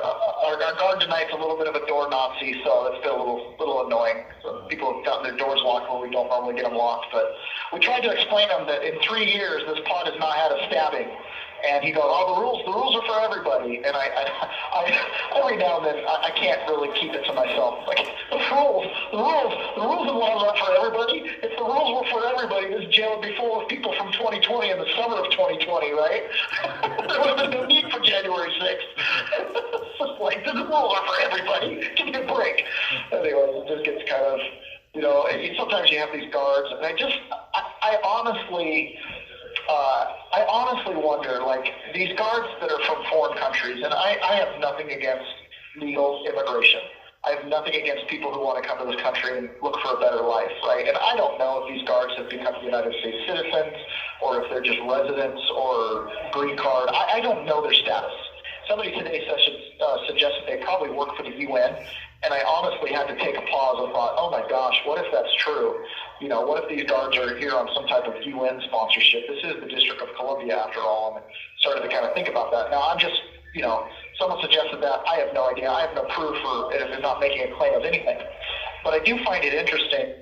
guard tonight's a little bit of a door Nazi, so it's been a little annoying. So people have gotten their doors locked when we don't normally get them locked. But we tried to explain to them that in 3 years this pod has not had a stabbing. And he goes, "Oh, the rules are for everybody." And I every now and then I can't really keep it to myself. Like the rules and laws aren't for everybody. If the rules were for everybody, this jail would be full of people from 2020 in the summer of 2020, right? There would have been no need for January 6th. It's just like the rules are for everybody. Give me a break. Anyway, it just gets kind of, sometimes you have these guards, and I honestly wonder, like, these guards that are from foreign countries, and I have nothing against legal immigration. I have nothing against people who want to come to this country and look for a better life, right? And I don't know if these guards have become United States citizens or if they're just residents or green card. I don't know their status. Somebody today suggested they probably work for the UN, and I honestly had to take a pause and thought, oh my gosh, what if that's true? What if these guards are here on some type of UN sponsorship? This is the District of Columbia after all, and started to kind of think about that. Now I'm just, someone suggested that. I have no idea. I have no proof for it. It's not making a claim of anything. But I do find it interesting.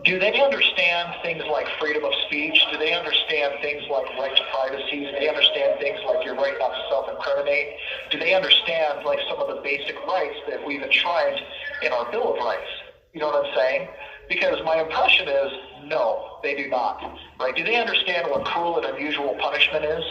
Do they understand things like freedom of speech? Do they understand things like right to privacy? Do they understand things like your right not to self-incriminate? Do they understand like some of the basic rights that we've enshrined in our Bill of Rights? You know what I'm saying? Because my impression is, no, they do not. Right? Do they understand what cruel and unusual punishment is?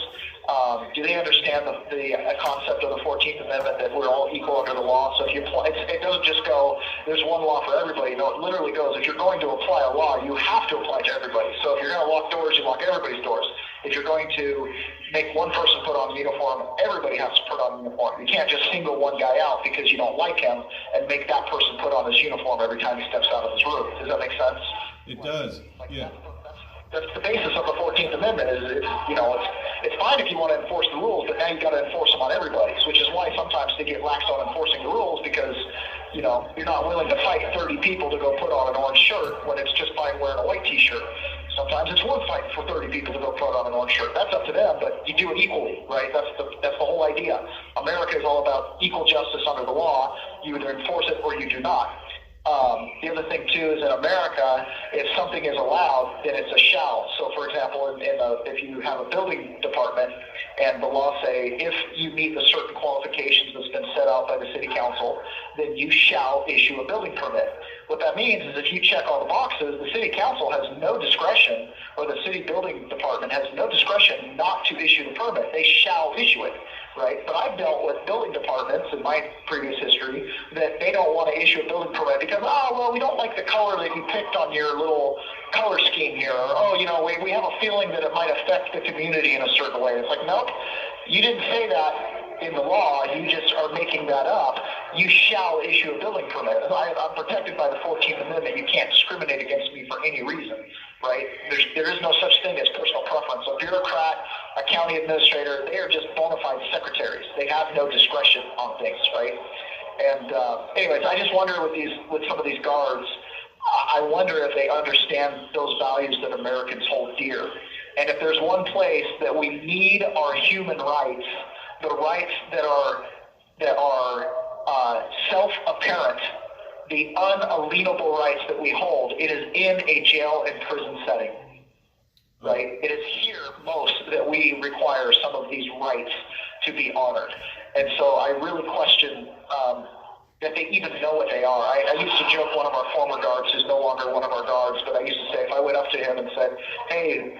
Do they understand the concept of the 14th Amendment that we're all equal under the law? So if you apply, it doesn't just go, there's one law for everybody. No, it literally goes, if you're going to apply a law, you have to apply to everybody. So if you're going to lock doors, you lock everybody's doors. If you're going to make one person put on a uniform, everybody has to put on a uniform. You can't just single one guy out because you don't like him and make that person put on his uniform every time he steps out of his room. Does that make sense? It does, yeah. That's the basis of the 14th Amendment. It's fine if you want to enforce the rules, but now you've got to enforce them on everybody. Which is why sometimes they get lax on enforcing the rules because you're not willing to fight 30 people to go put on an orange shirt when it's just fine wearing a white T-shirt. Sometimes it's worth fighting for 30 people to go put on an orange shirt. That's up to them, but you do it equally, right? That's the whole idea. America is all about equal justice under the law. You either enforce it or you do not. The other thing too is in America, if something is allowed, then it's a shall. So, for example, if you have a building department and the law say if you meet the certain qualifications that's been set out by the city council, then you shall issue a building permit. What that means is if you check all the boxes, the city council has no discretion, or the city building department has no discretion not to issue the permit. They shall issue it. Right, but I've dealt with building departments in my previous history that they don't want to issue a building permit because, we don't like the color that you picked on your little color scheme here, or, we have a feeling that it might affect the community in a certain way. It's like, nope, you didn't say that in the law, you just are making that up. You shall issue a building permit. I'm protected by the 14th Amendment. You can't discriminate against me for any reason, right? There is no such thing as personal preference. A bureaucrat, a county administrator, they are just bona fide secretaries. They have no discretion on things, right? And anyways, I just wonder with some of these guards, I wonder if they understand those values that Americans hold dear. And if there's one place that we need our human rights, the rights that are self-apparent, the unalienable rights that we hold, it is in a jail and prison setting. Right? It is here most that we require some of these rights to be honored. And so I really question that they even know what they are. I used to joke, one of our former guards, who's no longer one of our guards, but I used to say, if I went up to him and said, hey,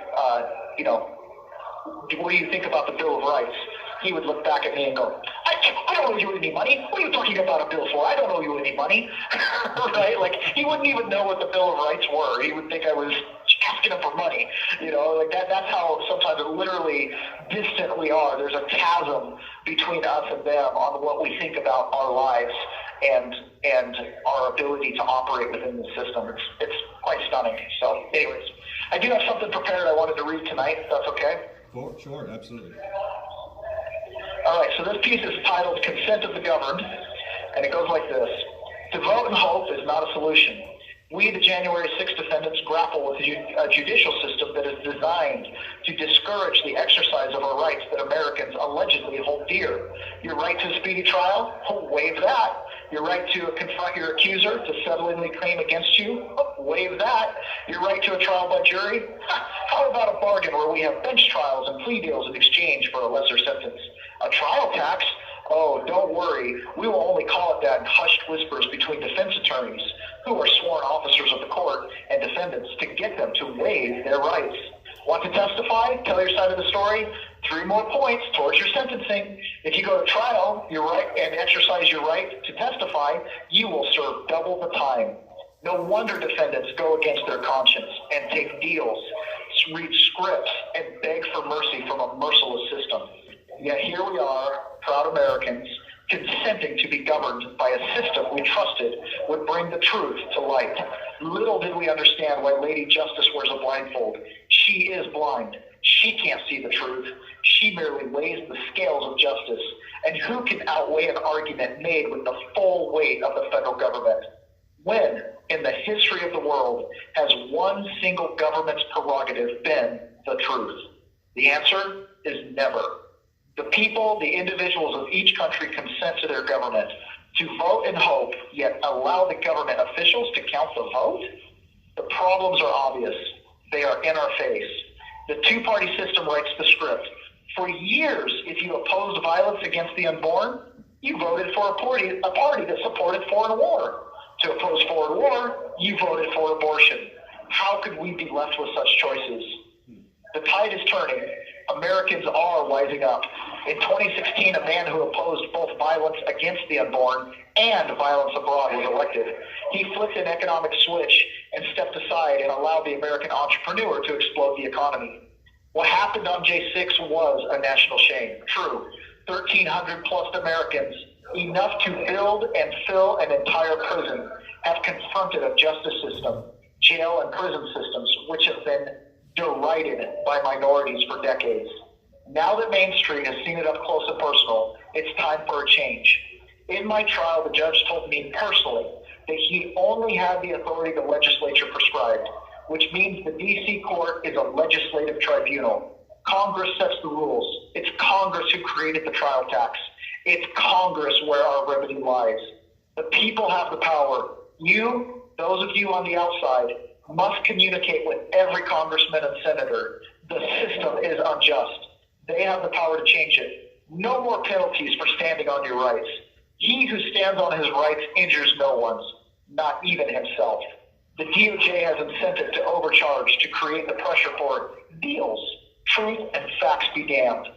what do you think about the Bill of Rights? He would look back at me and go, I don't owe you any money. What are you talking about a bill for? I don't owe you any money. Right? Like, he wouldn't even know what the Bill of Rights were. He would think I was asking him for money. Like that's how sometimes literally distant we are. There's a chasm between us and them on what we think about our lives and our ability to operate within the system. It's quite stunning. So anyways, I do have something prepared I wanted to read tonight, if that's okay. Sure, absolutely. All right, so this piece is titled Consent of the Governed, and it goes like this. To vote in hope is not a solution. We, the January 6 defendants, grapple with a judicial system that is designed to discourage the exercise of our rights that Americans allegedly hold dear. Your right to a speedy trial? Waive that. Your right to confront your accuser, to settle any claim against you? Waive that. Your right to a trial by jury? How about a bargain where we have bench trials and plea deals in exchange for a lesser sentence? A trial tax? Oh, don't worry. We will only call it that in hushed whispers between defense attorneys, who are sworn officers of the court, and defendants, to get them to waive their rights. Want to testify? Tell your side of the story? 3 more points towards your sentencing. If you go to trial, your right, and exercise your right to testify, you will serve double the time. No wonder defendants go against their conscience and take deals, read scripts, and beg for mercy from a merciless system. Yet here we are, proud Americans, consenting to be governed by a system we trusted would bring the truth to light. Little did we understand why Lady Justice wears a blindfold. She is blind. She can't see the truth. She merely weighs the scales of justice. And who can outweigh an argument made with the full weight of the federal government? When, in the history of the world, has one single government's prerogative been the truth? The answer is never. The people, the individuals of each country consent to their government to vote in hope, yet allow the government officials to count the vote? The problems are obvious. They are in our face. The two-party system writes the script. For years, if you opposed violence against the unborn, you voted for a party that supported foreign war. To oppose foreign war, you voted for abortion. How could we be left with such choices? The tide is turning. Americans are wising up. In 2016, a man who opposed both violence against the unborn and violence abroad was elected. He flipped an economic switch and stepped aside and allowed the American entrepreneur to explode the economy. What happened on J6 was a national shame. True. 1,300 plus Americans, enough to build and fill an entire prison, have confronted a justice system, jail and prison systems, which have been derided by minorities for decades. Now that Main Street has seen it up close and personal, it's time for a change. In my trial, the judge told me personally that he only had the authority the legislature prescribed, which means the D.C. court is a legislative tribunal. Congress sets the rules. It's Congress who created the trial tax. It's Congress where our remedy lies. The people have the power. You, those of you on the outside, must communicate with every congressman and senator. The system is unjust. They have the power to change it. No more penalties for standing on your rights. He who stands on his rights injures no one, not even himself. The DOJ has incentive to overcharge to create the pressure for deals. Truth and facts be damned.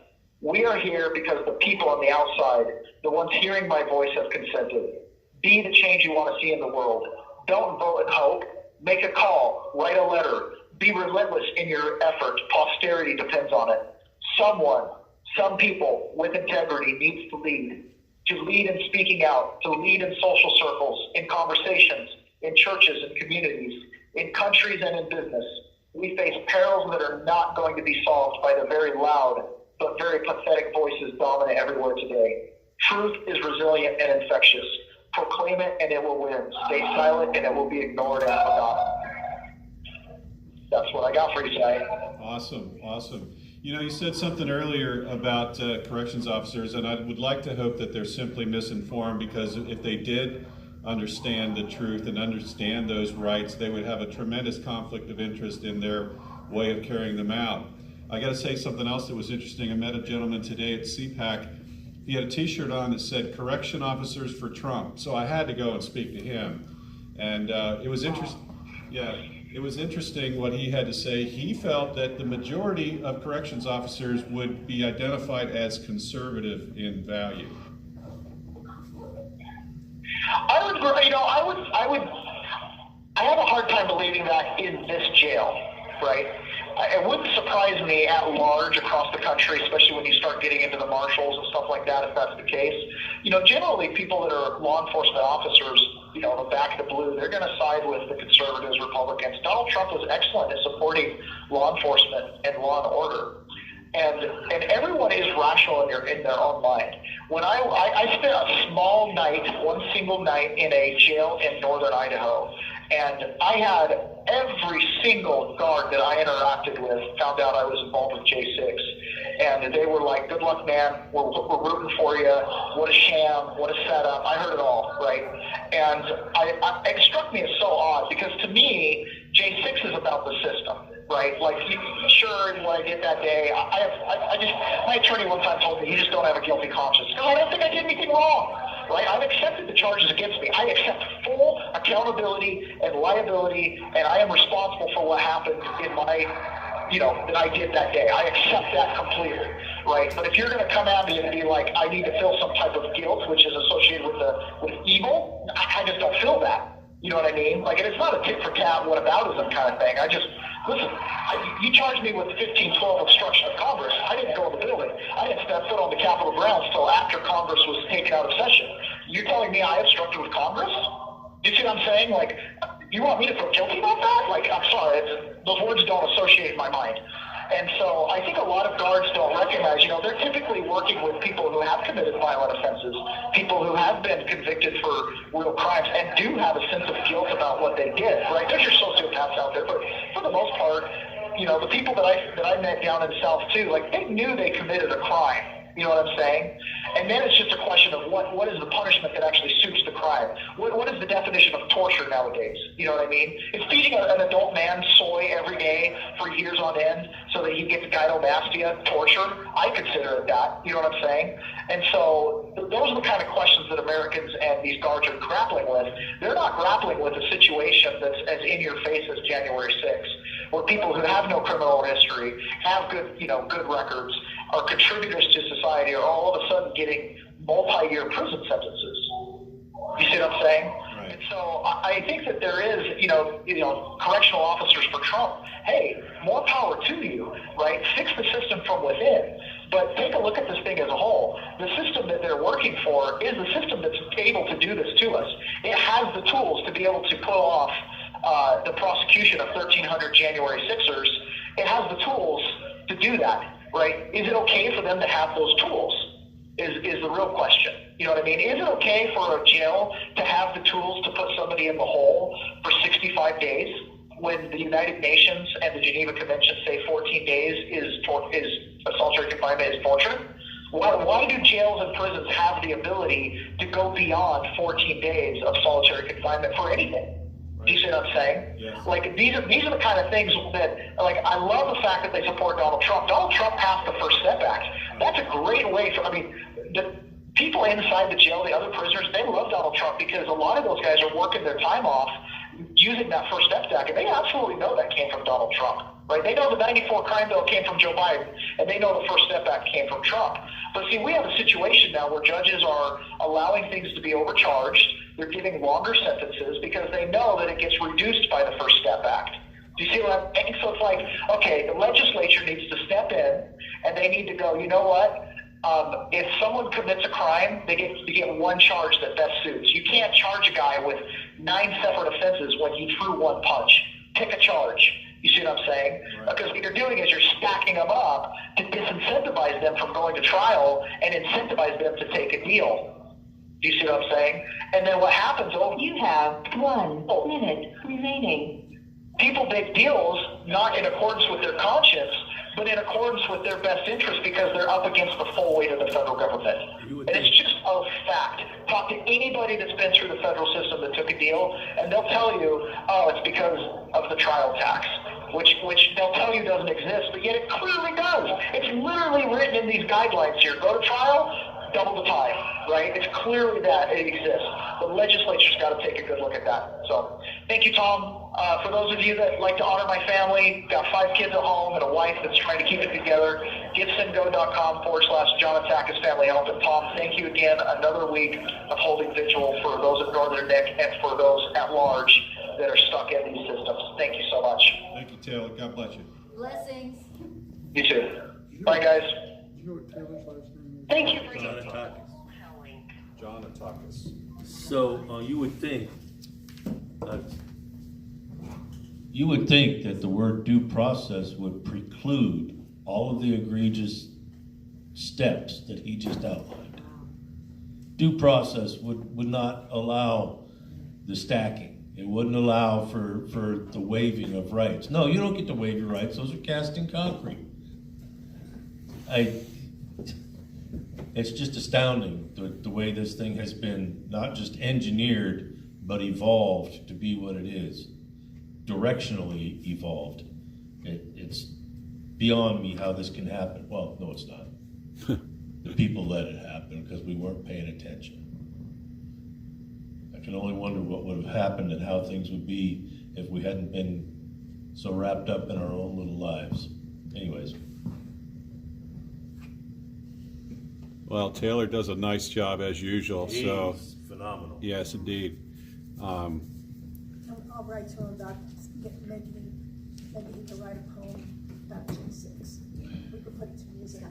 We are here because the people on the outside, the ones hearing my voice, have consented. Be the change you want to see in the world. Don't vote in hope. Make a call. Write a letter. Be relentless in your effort. Posterity depends on it. Some people with integrity needs to lead in speaking out, to lead in social circles, in conversations, in churches and communities, in countries and in business. We face perils that are not going to be solved by the very loud but very pathetic voices dominant everywhere today. Truth is resilient and infectious. proclaim it and it will win. Stay silent and it will be ignored and forgotten. That's what I got for you today. Awesome, awesome. You know, you said something earlier about corrections officers, and I would like to hope that they're simply misinformed, because if they did understand the truth and understand those rights, they would have a tremendous conflict of interest in their way of carrying them out. I got to say something else that was interesting. I met a gentleman today at CPAC. He had a t-shirt on that said "Correction Officers for Trump." So I had to go and speak to him. And it was interesting. Yeah, it was interesting what he had to say. He felt that the majority of corrections officers would be identified as conservative in value. I would, you know, I have a hard time believing that in this jail, right? It wouldn't surprise me at large across the country, especially when you start getting into the marshals and stuff like that, if that's the case. You know, generally people that are law enforcement officers, you know, the back of the blue, they're going to side with the conservatives, Republicans. Donald Trump was excellent in supporting law enforcement and law and order. And everyone is rational in their own mind. When I spent a small night, one single night in a jail in northern Idaho, and I had every single guard that I interacted with found out I was involved with J6. And they were like, "Good luck, man. We're rooting for you. What a sham. What a setup." I heard it all, right? And it struck me as so odd, because to me, J6 is about the system, right? Like, sure, what I did that day, my attorney one time told me, "You just don't have a guilty conscience." No, I don't think I did anything wrong, right? I've accepted the charges against me. I accept full accountability and liability, and I am responsible for what happened in my, you know, that I did that day. I accept that completely, right? But if you're going to come at me and be like, I need to feel some type of guilt, which is associated with evil, I just don't feel that. You know what I mean? Like, and it's not a tit for tat, whataboutism kind of thing. Listen, you charged me with 1512 obstruction of Congress. I didn't go in the building. I didn't step foot on the Capitol grounds until after Congress was taken out of session. You're telling me I obstructed with Congress? You see what I'm saying? Like, you want me to feel guilty about that? Like, I'm sorry, those words don't associate in my mind. And so I think a lot of guards don't recognize, you know, they're typically working with people who have committed violent offenses, people who have been convicted for real crimes and do have a sense of guilt about what they did, right? There's your sociopaths out there, but for the most part, you know, the people that I met down in the South too, like, they knew they committed a crime. You know what I'm saying? And then it's just a question of what is the punishment that actually suits the crime? What is the definition of torture nowadays? You know what I mean? It's feeding an adult man soy every day for years on end so that he gets gynecomastia, torture. I consider it that. You know what I'm saying? And so those are the kind of questions that Americans and these guards are grappling with. They're not grappling with a situation that's as in your face as January 6th, where people who have no criminal history, have good records, are contributors to society, are all of a sudden getting multi-year prison sentences. You see what I'm saying? Right. And so I think that there is, you know, correctional officers for Trump. Hey, more power to you, right? Fix the system from within. But take a look at this thing as a whole. The system that they're working for is the system that's able to do this to us. It has the tools to be able to pull off the prosecution of 1,300 January 6ers. It has the tools to do that. Right? Is it okay for them to have those tools? Is the real question. You know what I mean? Is it okay for a jail to have the tools to put somebody in the hole for 65 days when the United Nations and the Geneva Convention say 14 days is solitary confinement is torture? Why do jails and prisons have the ability to go beyond 14 days of solitary confinement for anything? Do you see what I'm saying? Yes. Like, these are the kind of things that, like, I love the fact that they support Donald Trump. Donald Trump passed the First Step Act. That's a great way the people inside the jail, the other prisoners, they love Donald Trump because a lot of those guys are working their time off using that First Step Act, and they absolutely know that came from Donald Trump. Right? They know the 94 crime bill came from Joe Biden, and they know the First Step Act came from Trump. But see, we have a situation now where judges are allowing things to be overcharged. They're giving longer sentences because they know that it gets reduced by the First Step Act. Do you see what I'm saying? So it's like, okay, the legislature needs to step in, and they need to go, you know what? If someone commits a crime, they get one charge that best suits. You can't charge a guy with 9 separate offenses when he threw one punch. Pick a charge. You see what I'm saying? Right. Because what you're doing is you're stacking them up to disincentivize them from going to trial and incentivize them to take a deal. Do you see what I'm saying? And then what happens? Oh, You have 1 minute remaining. people make deals not in accordance with their conscience, but in accordance with their best interest because they're up against the full weight of the federal government. And it's just a fact. Talk to anybody that's been through the federal system that took a deal, and they'll tell you, oh, it's because of the trial tax, which they'll tell you doesn't exist, but yet it clearly does. It's literally written in these guidelines here. Go to trial, double the time, right? It's clearly that it exists. The legislature's got to take a good look at that. So thank you, Tom. For those of you that like to honor my family, got 5 kids at home and a wife that's trying to keep it together, gibsongo.com/John Attackis Family Help. And Tom, thank you again. Another week of holding vigil for those at Northern Nick and for those at large that are stuck in these systems. Thank you so much. Thank you, Taylor. God bless you. Blessings. You too. Bye, guys. You know what Taylor's last name is? Thank you for John using Atakis. John Atakis. So, you would think, you would think that the word due process would preclude all of the egregious steps that he just outlined. Due process would not allow the stacking. It wouldn't allow for the waiving of rights. No, you don't get to waive your rights. Those are cast in concrete. It's just astounding the way this thing has been not just engineered, but evolved to be what it is. Directionally evolved. It's beyond me how this can happen. Well, no, it's not. The people let it happen because we weren't paying attention. I can only wonder what would have happened and how things would be if we hadn't been so wrapped up in our own little lives. Anyways. Well, Taylor does a nice job as usual, so. He's phenomenal. Yes, indeed. I'll write to him about maybe he can write a poem about J6. We could put it to music.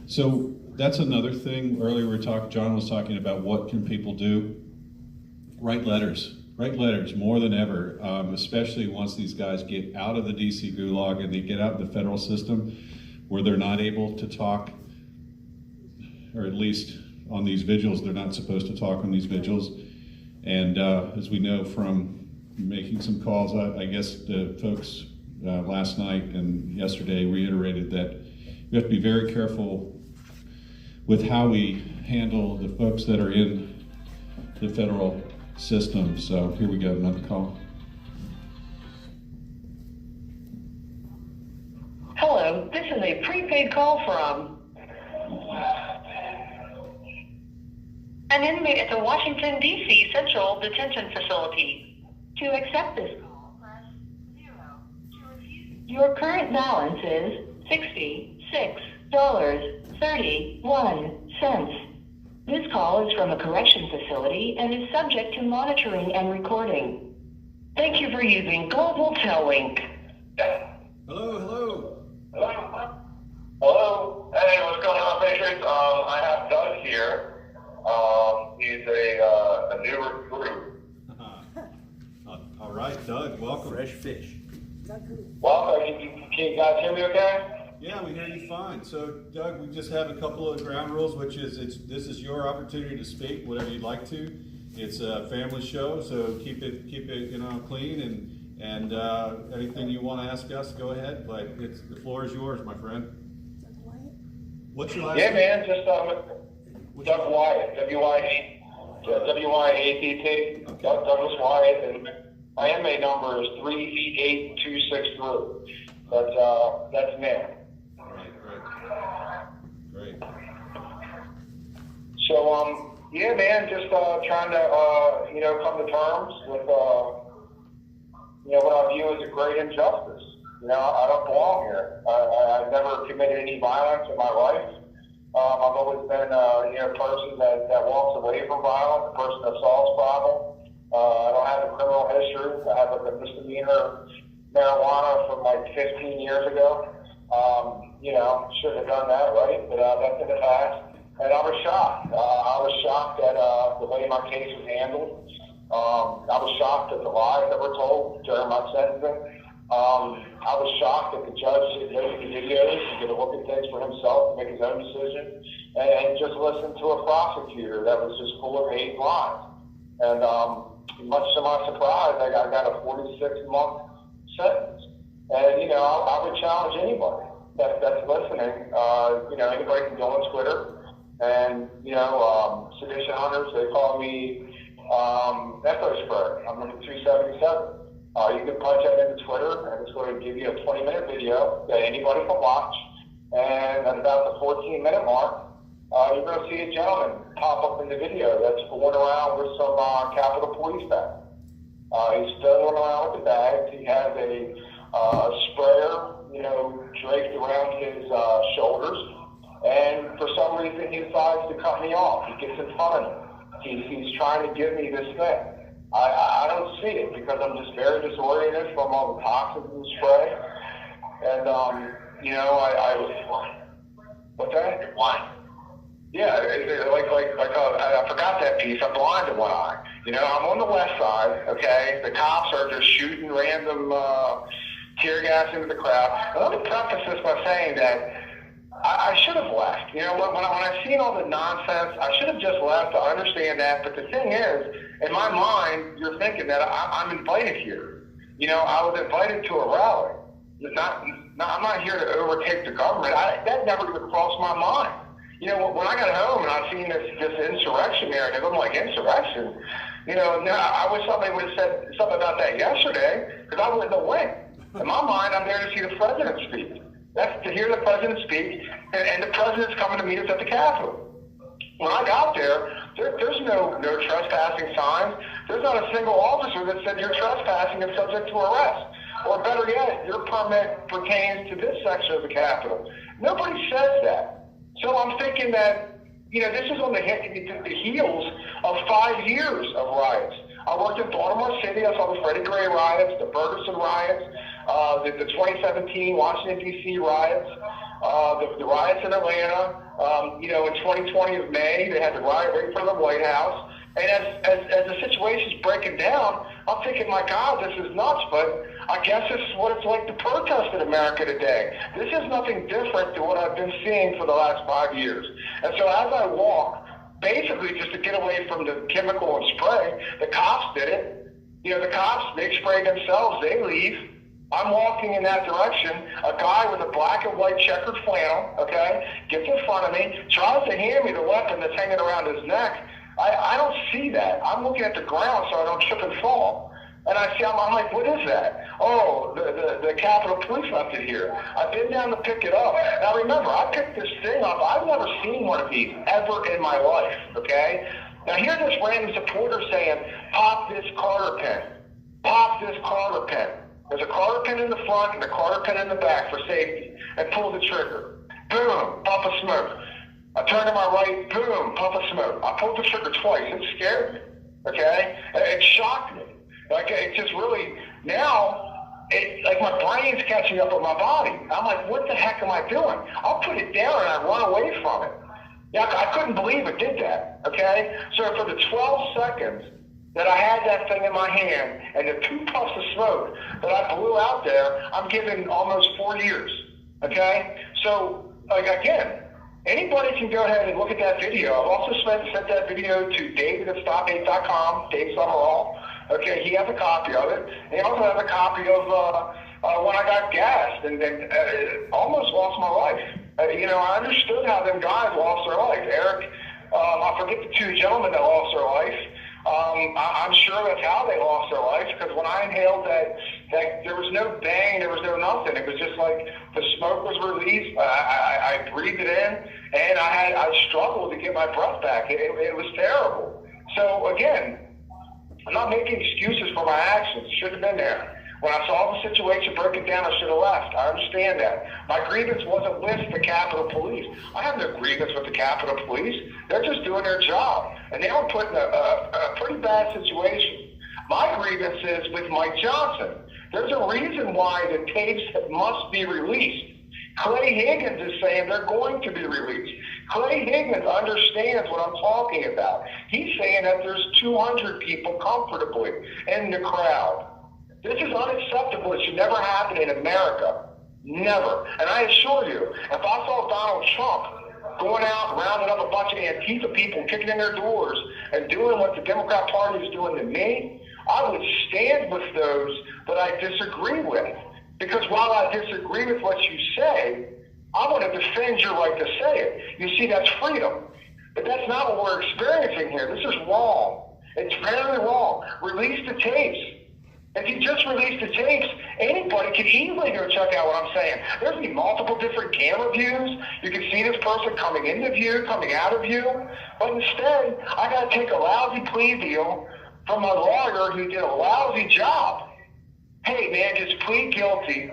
So that's another thing. Earlier John was talking about what can people do. Write letters more than ever, especially once these guys get out of the DC gulag and they get out in the federal system where they're not able to talk, or at least on these vigils, they're not supposed to talk on these vigils. And as we know from making some calls, I guess the folks last night and yesterday reiterated that we have to be very careful with how we handle the folks that are in the federal system. So here we go, another call. Hello, this is a prepaid call from an inmate at the Washington, D.C. Central Detention Facility. To accept this call, press 0. To refuse. Your current balance is $66.31. This call is from a correction facility and is subject to monitoring and recording. Thank you for using Global Tellink. Hello. Hello. Hey, what's going on, Patriots? I have Doug here. He's a new recruit. All right, Doug, welcome. Fresh fish. Welcome. Can you guys hear me okay? Yeah, we hear you fine. So, Doug, we just have a couple of ground rules, which is this is your opportunity to speak, whatever you'd like to. It's a family show, so keep it clean, and anything you want to ask us, go ahead. But the floor is yours, my friend. What's your last name? Man, just Doug Wyatt, W-Y-A-T-T, Okay. Douglas Wyatt, and my inmate number is 388263. That's me. All right, great. So, man, just trying to, come to terms with, what I view as a great injustice. I don't belong here. I've never committed any violence in my life. I've always been, a person that walks away from violence, a person that solves problems. I don't have a criminal history. I have a misdemeanor marijuana from like 15 years ago. Shouldn't have done that, right? But that's in the past. And I was shocked. I was shocked at the way my case was handled. I was shocked at the lies that were told during my sentencing. I was shocked that the judge didn't look at the videos and get a look at things for himself to make his own decision, and just listen to a prosecutor that was just full of hate and lies. And much to my surprise, I got a 46-month sentence. And, you know, I would challenge anybody that's listening. You know, anybody can go on Twitter. And, you know, sedition hunters, they call me Echo Spur. I'm number 277. You can punch that into Twitter, and it's going to give you a 20-minute video that anybody can watch. And at about the 14-minute mark, you're going to see a gentleman pop up in the video that's fooling around with some Capitol Police bags. He's fiddling around with the bags. He has a sprayer, you know, draped around his shoulders. And for some reason, he decides to cut me off. He gets in front of me. He's trying to give me this thing. I don't see it because I'm just very disoriented from all the toxins and spray. And, you know, what's that? Blind. Yeah, I forgot that piece. I'm blind in one eye. You know, I'm on the west side, okay? The cops are just shooting random tear gas into the crowd. Let me preface this by saying that I should have left. You know, when I seen all the nonsense, I should have just left. I understand that. But the thing is, in my mind, you're thinking that I'm invited here. You know, I was invited to a rally. I'm not here to overtake the government. That never even crossed my mind. You know, when I got home and I seen this insurrection narrative, I'm like, insurrection? You know, now I wish somebody would have said something about that yesterday, because I wouldn't have went. In my mind, I'm there to see the president speak. That's to hear the president speak, and the president's coming to meet us at the Capitol. When I got there's no trespassing signs. There's not a single officer that said you're trespassing and subject to arrest. Or better yet, your permit pertains to this section of the Capitol. Nobody says that. So I'm thinking that, you know, this is on the heels of 5 years of riots. I worked in Baltimore City. I saw the Freddie Gray riots, the Ferguson riots, the 2017 Washington, D.C. riots, the riots in Atlanta. You know, in 2020 of May, they had the riot right in front of the White House. And as the situation's breaking down, I'm thinking, my God, this is nuts. But I guess this is what it's like to protest in America today. This is nothing different than what I've been seeing for the last 5 years. And so as I walk, basically just to get away from the chemical and spray, the cops did it. You know, the cops, they spray themselves, they leave. I'm walking in that direction. A guy with a black and white checkered flannel, okay, gets in front of me, tries to hand me the weapon that's hanging around his neck. I don't see that. I'm looking at the ground so I don't trip and fall. And I'm like, what is that? Oh, the Capitol Police left it here. I've been down to pick it up. Now remember, I picked this thing up. I've never seen one of these ever in my life, okay? Now here's this random supporter saying, pop this Carter pin. Pop this Carter pin. There's a Carter pin in the front and a Carter pin in the back for safety. And pull the trigger. Boom, puff of smoke. I turned to my right, boom, puff of smoke. I pulled the trigger twice. It scared me, okay? It shocked me. Like, it just really, now, like my brain's catching up with my body. I'm like, what the heck am I doing? I'll put it down and I run away from it. Yeah, I couldn't believe it did that, okay? So for the 12 seconds that I had that thing in my hand and the 2 puffs of smoke that I blew out there, I'm giving almost 4 years, okay? So, like, again, anybody can go ahead and look at that video. I've also sent that video to David at stop8.com, Dave Summerall. Okay, he has a copy of it. And he also has a copy of when I got gassed and almost lost my life. You know, I understood how them guys lost their life. Eric, I forget the 2 gentlemen that lost their life. I'm sure that's how they lost their life, because when I inhaled that there was no bang, there was no nothing. It was just like the smoke was released. I breathed it in, and I struggled to get my breath back. It was terrible. So again, I'm not making excuses for my actions. Should have been there. When I saw the situation breaking down, I should have left. I understand that. My grievance wasn't with the Capitol Police. I have no grievance with the Capitol Police. They're just doing their job. And they were put in a pretty bad situation. My grievance is with Mike Johnson. There's a reason why the tapes must be released. Clay Higgins is saying they're going to be released. Clay Higgins understands what I'm talking about. He's saying that there's 200 people comfortably in the crowd. This is unacceptable. It should never happen in America. Never. And I assure you, if I saw Donald Trump going out, rounding up a bunch of Antifa people, kicking in their doors, and doing what the Democrat Party is doing to me, I would stand with those that I disagree with. Because while I disagree with what you say, I want to defend your right to say it. You see, that's freedom. But that's not what we're experiencing here. This is wrong. It's very wrong. Release the tapes. If you just release the tapes, anybody can easily go check out what I'm saying. There's be multiple different camera views. You can see this person coming into view, coming out of view. But instead, I got to take a lousy plea deal from a lawyer who did a lousy job. Hey, man, just plead guilty.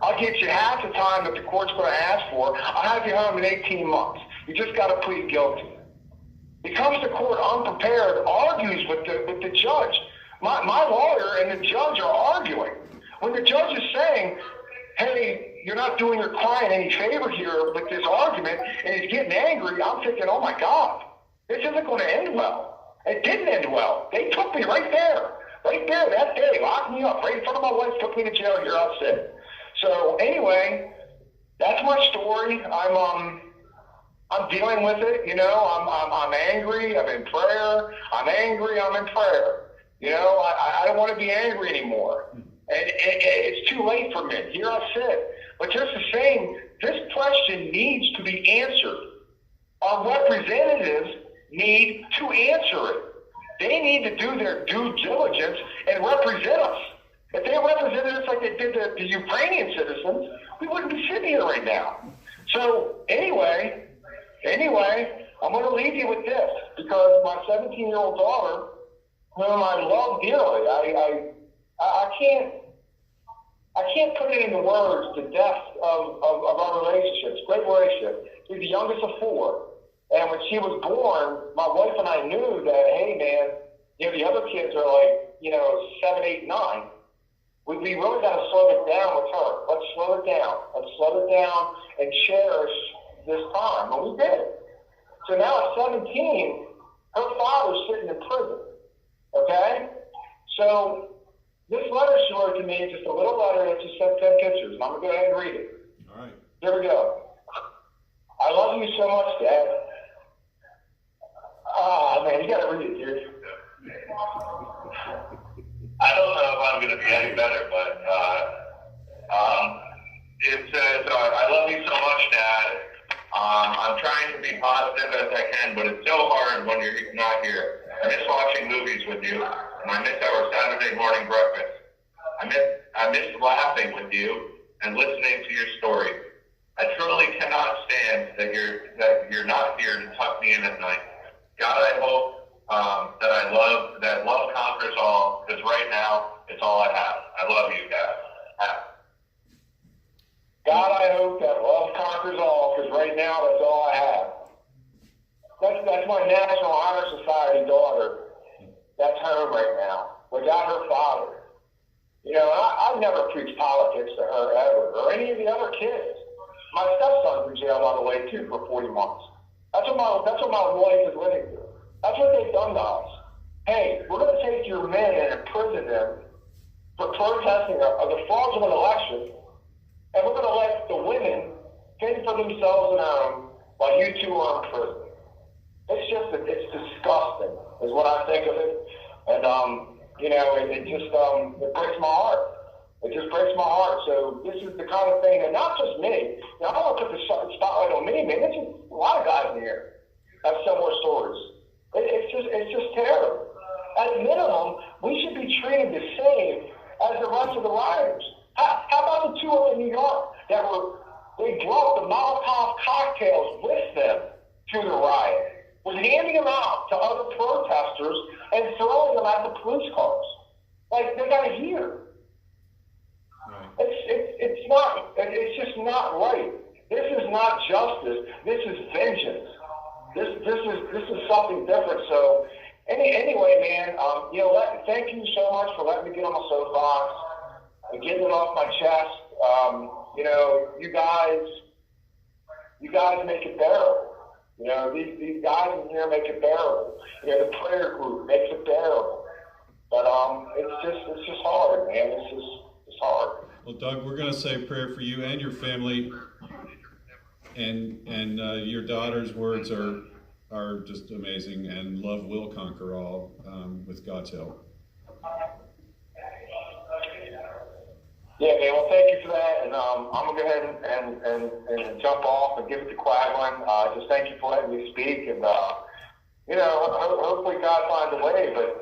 I'll get you half the time that the court's going to ask for. I'll have you home in 18 months. You just got to plead guilty. He comes to court unprepared, argues with the judge. My lawyer and the judge are arguing. When the judge is saying, hey, you're not doing your client any favor here with this argument, and he's getting angry, I'm thinking, oh my God, this isn't going to end well. It didn't end well. They took me right there that day, locked me up right in front of my wife, took me to jail. Here I sit. So anyway, that's my story. I'm dealing with it. You know, I'm angry. I'm in prayer. I'm angry. I'm in prayer. You know, I don't want to be angry anymore. And it's too late for me. Here I sit. But just the same, this question needs to be answered. Our representatives need to answer it. They need to do their due diligence and represent us. If they represented us like they did the Ukrainian citizens, we wouldn't be sitting here right now. So anyway, I'm going to leave you with this, because my 17-year-old daughter, whom I love dearly, I can't put it into words the depth of our relationship. It's a great relationship. She's the youngest of 4. And when she was born, my wife and I knew that, hey, man, you know, the other kids are like, you know, 7, 8, 9. We really got to slow it down with her. Let's slow it down. Let's slow it down and cherish this time. And we did. So now at 17, her father's sitting in prison. Okay? So this letter she wrote to me, just a little letter that she sent 10 pictures. And I'm going to go ahead and read it. All right. Here we go. I love you so much, Dad. Ah, man, you got to read it, dude. I don't know if I'm going to be any better, but it says, I love you so much, Dad. I'm trying to be positive as I can, but it's so hard when you're not here. I miss watching movies with you, and I miss our Saturday morning breakfast. I miss laughing with you and listening to your story. I truly cannot stand that you're not here to tuck me in at night. God, I hope that love conquers all, because right now it's all I have. I love you, Dad. God, I hope that love conquers all, because right now that's all I have. That's my National Honor Society daughter. That's home right now, without her father. You know, I've never preached politics to her ever, or any of the other kids. My stepson's in jail, by the way, too, for 40 months. That's what my wife is living through. That's what they've done to us. Hey, we're going to take your men and imprison them for protesting the fraudulent election, and we're going to let the women fend for themselves and their own while you two are in prison. It's disgusting, is what I think of it. And, you know, it breaks my heart. It just breaks my heart. So this is the kind of thing, and not just me. You know, I don't want to put the spotlight on me, man. There's just a lot of guys in here have similar stories. It's just terrible. At a minimum, we should be treated the same as the rest of the rioters. How about the 2 up in New York they brought the Molotov cocktails with them to the riot, was handing them out to other protesters and throwing them at the police cars. Like, they got to hear. It's just not right. This is not justice. This is vengeance. This is something different. So anyway, man, you know, thank you so much for letting me get on my soapbox and getting it off my chest. You know, you guys make it bearable. You know, these guys in here make it bearable. You know, the prayer group makes it bearable. But it's just hard, man. It's hard. Well, Doug, we're going to say a prayer for you and your family, and your daughter's words are just amazing, and love will conquer all with God's help. Yeah, man. Well, thank you for that, and I'm gonna go ahead and jump off and give it to Quagline. Just thank you for letting me speak, and hopefully God finds a way. But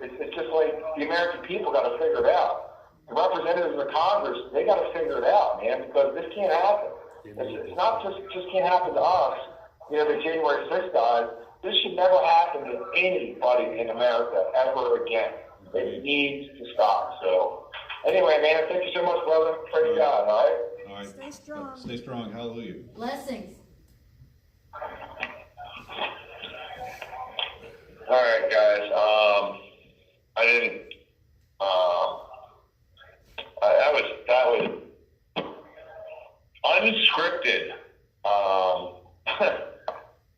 it's just like the American people got to figure it out. The representatives of Congress, they got to figure it out, man, because this can't happen. It's not just can't happen to us. The January 6th guys. This should never happen to anybody in America ever again. It needs to stop. So. Anyway, man, thank you so much, brother. Praise God, all right? All right. Stay strong. Stay strong. Hallelujah. Blessings. All right, guys. I didn't. That was unscripted.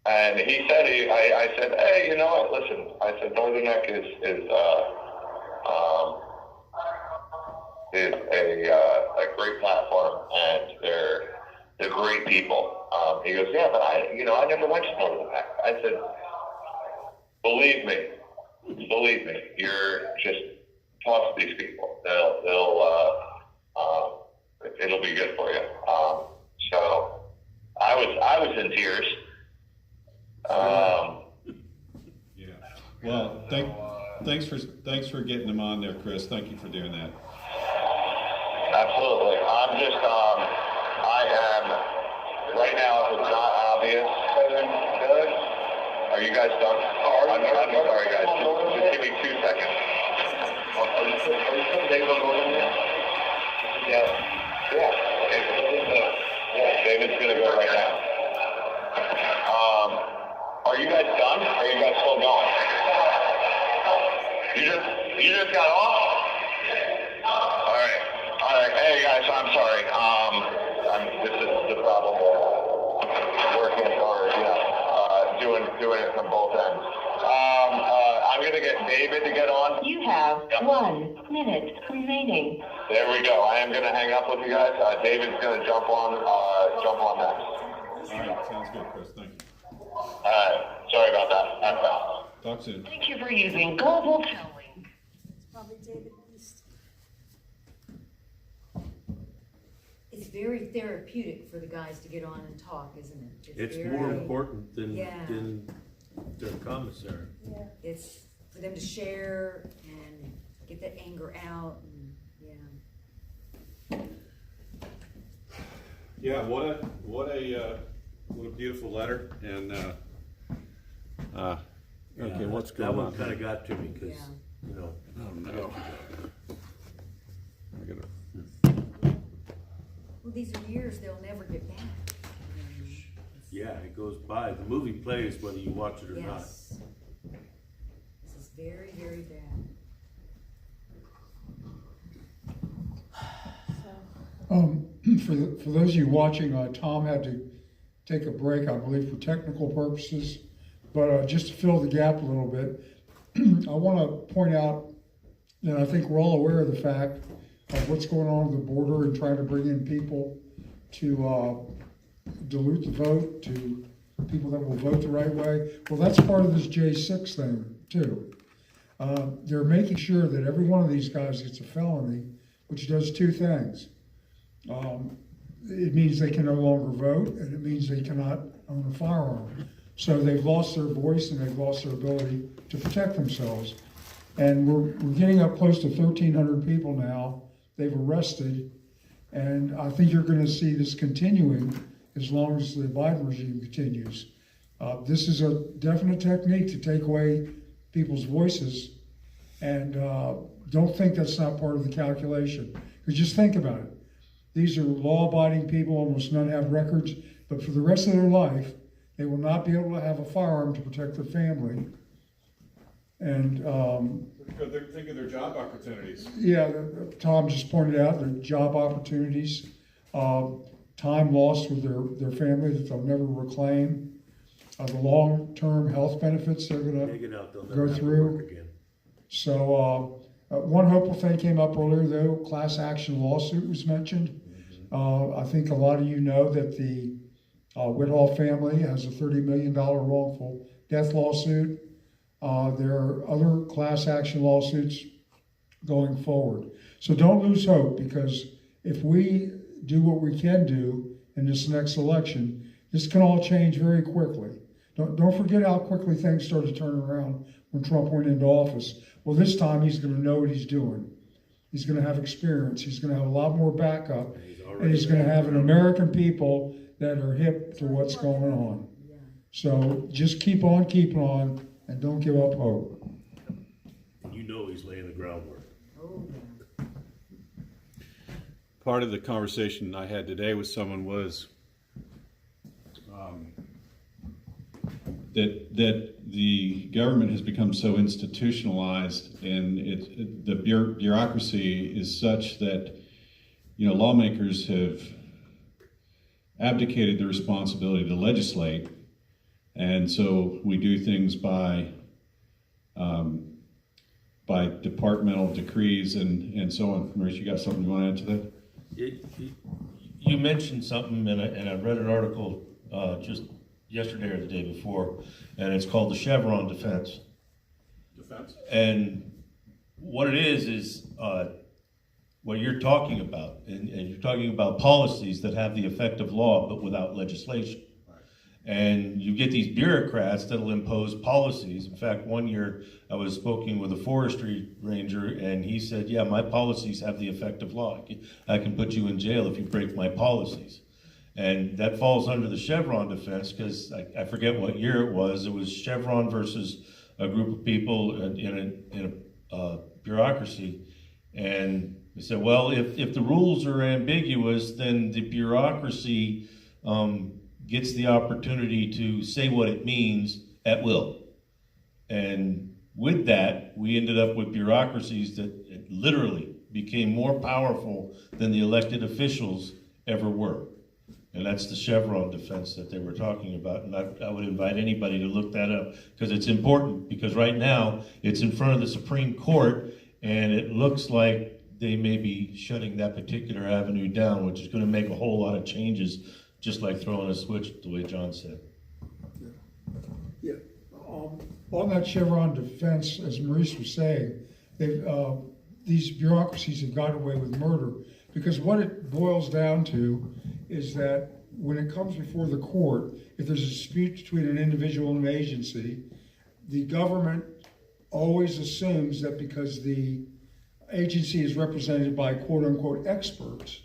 And he said, I said, hey, you know what? Listen, I said, Northern Neck is a great platform, and they're great people. He goes, yeah, but I never went to Northern Neck. I said, believe me, you're just talk to these people. It'll be good for you. So I was in tears. Yeah. Well, thanks for getting them on there, Chris. Thank you for doing that. Absolutely. I'm just, I am, right now, it's not obvious. Are you guys done? I'm sorry, guys. Just give me 2 seconds. Are you putting David on there? Yeah. Yeah, David's going to go right now. Are you guys done? Or are you guys still going? You just got off? All right. Hey guys, I'm sorry. This is the problem with working or doing it from both ends. I'm gonna get David to get on. You have 1 minute remaining. There we go. I am gonna hang up with you guys. David's gonna jump on next. All right. Sounds good, Chris. Thank you. All right. Sorry about that. Talk soon. Thank you for using Global Towing. It's probably David East. It's very therapeutic for the guys to get on and talk, isn't it? It's very, more important than Yeah. their commissary. Yeah. It's for them to share and get that anger out, and, Yeah. What a beautiful letter. And okay, what's going That one on? kind of got to me because, Yeah. Oh no. I gotta. well, these are years they'll never get back. yeah, it goes by. The movie plays whether you watch it or not. Yes. This is very, very bad. For those of you watching, Tom had to take a break, I believe, for technical purposes. But just to fill the gap a little bit, I want to point out that I think we're all aware of the fact of what's going on at the border and trying to bring in people to dilute the vote, to people that will vote the right way. Well, that's part of this J6 thing, too. They're making sure that every one of these guys gets a felony, which does two things. It means they can no longer vote, and it means they cannot own a firearm. So they've lost their voice and they've lost their ability to protect themselves. And we're getting up close to 1,300 people now they've arrested, and I think you're going to see this continuing as long as the Biden regime continues. This is a definite technique to take away people's voices, and don't think that's not part of the calculation. Because just think about it. These are law-abiding people, almost none have records, but for the rest of their life, they will not be able to have a firearm to protect their family. And think of their job opportunities. yeah, Tom just pointed out their job opportunities, time lost with their family that they'll never reclaim, the long-term health benefits they're going Take it to out, they'll go never have to through. work again. So one hopeful thing came up earlier, though. Class action lawsuit was mentioned. I think a lot of you know that the Whitall family has a $30 million wrongful death lawsuit. There are other class action lawsuits going forward. So don't lose hope, because if we do what we can do in this next election, this can all change very quickly. Don't forget how quickly things started to turn around when Trump went into office. Well, this time he's going to know what he's doing. He's going to have experience. He's going to have a lot more backup. And he's going to have an American people that are hip to what's going on. So just keep on keeping on, and don't give up hope. You know he's laying the groundwork. Part of the conversation I had today with someone was that the government has become so institutionalized, and the bureaucracy is such that, you know, lawmakers have abdicated the responsibility to legislate, and so we do things by departmental decrees and so on. Maurice, you got something you want to add to that? You mentioned something, and I read an article just yesterday or the day before, and it's called the Chevron defense. And what it is what you're talking about, and you're talking about policies that have the effect of law but without legislation. And you get these bureaucrats that'll impose policies. In fact, one year I was speaking with a forestry ranger, and he said, yeah, my policies have the effect of law. I can put you in jail if you break my policies. And that falls under the Chevron defense, because I forget what year it was. It was Chevron versus a group of people in a bureaucracy. And they said, well, if the rules are ambiguous, then the bureaucracy gets the opportunity to say what it means at will. And with that, we ended up with bureaucracies that literally became more powerful than the elected officials ever were. And that's the Chevron defense that they were talking about. And I would invite anybody to look that up, because it's important, because right now it's in front of the Supreme Court, and it looks like they may be shutting that particular avenue down, which is going to make a whole lot of changes, just like throwing a switch, the way John said. Yeah. On that Chevron defense, as Maurice was saying, these bureaucracies have gotten away with murder, because what it boils down to is that when it comes before the court, if there's a dispute between an individual and an agency, the government always assumes that because the agency is represented by quote-unquote experts,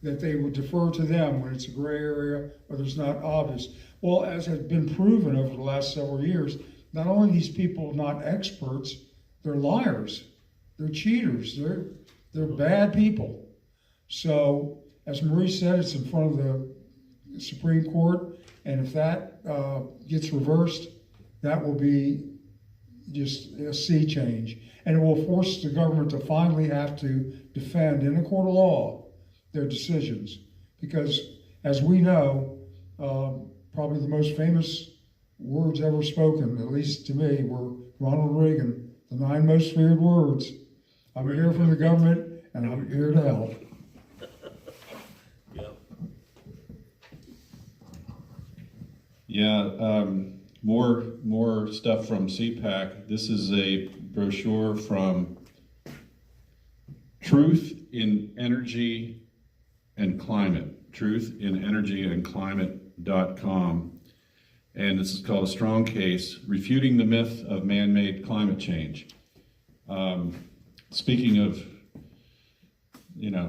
that they would defer to them when it's a gray area or there's not obvious. Well, as has been proven over the last several years, not only are these people not experts, they're liars, they're cheaters, they're bad people. So, as Maurice said, it's in front of the Supreme Court, and if that gets reversed, that will be just a sea change. And it will force the government to finally have to defend in a court of law their decisions. Because, as we know, probably the most famous words ever spoken, at least to me, were Ronald Reagan, the 9 most feared words. I'm here from the government, and I'm here to help. Yeah, more stuff from CPAC. This is a brochure from Truth in Energy and Climate, truthinenergyandclimate.com. And this is called A Strong Case, Refuting the Myth of Man-Made Climate Change. Speaking of,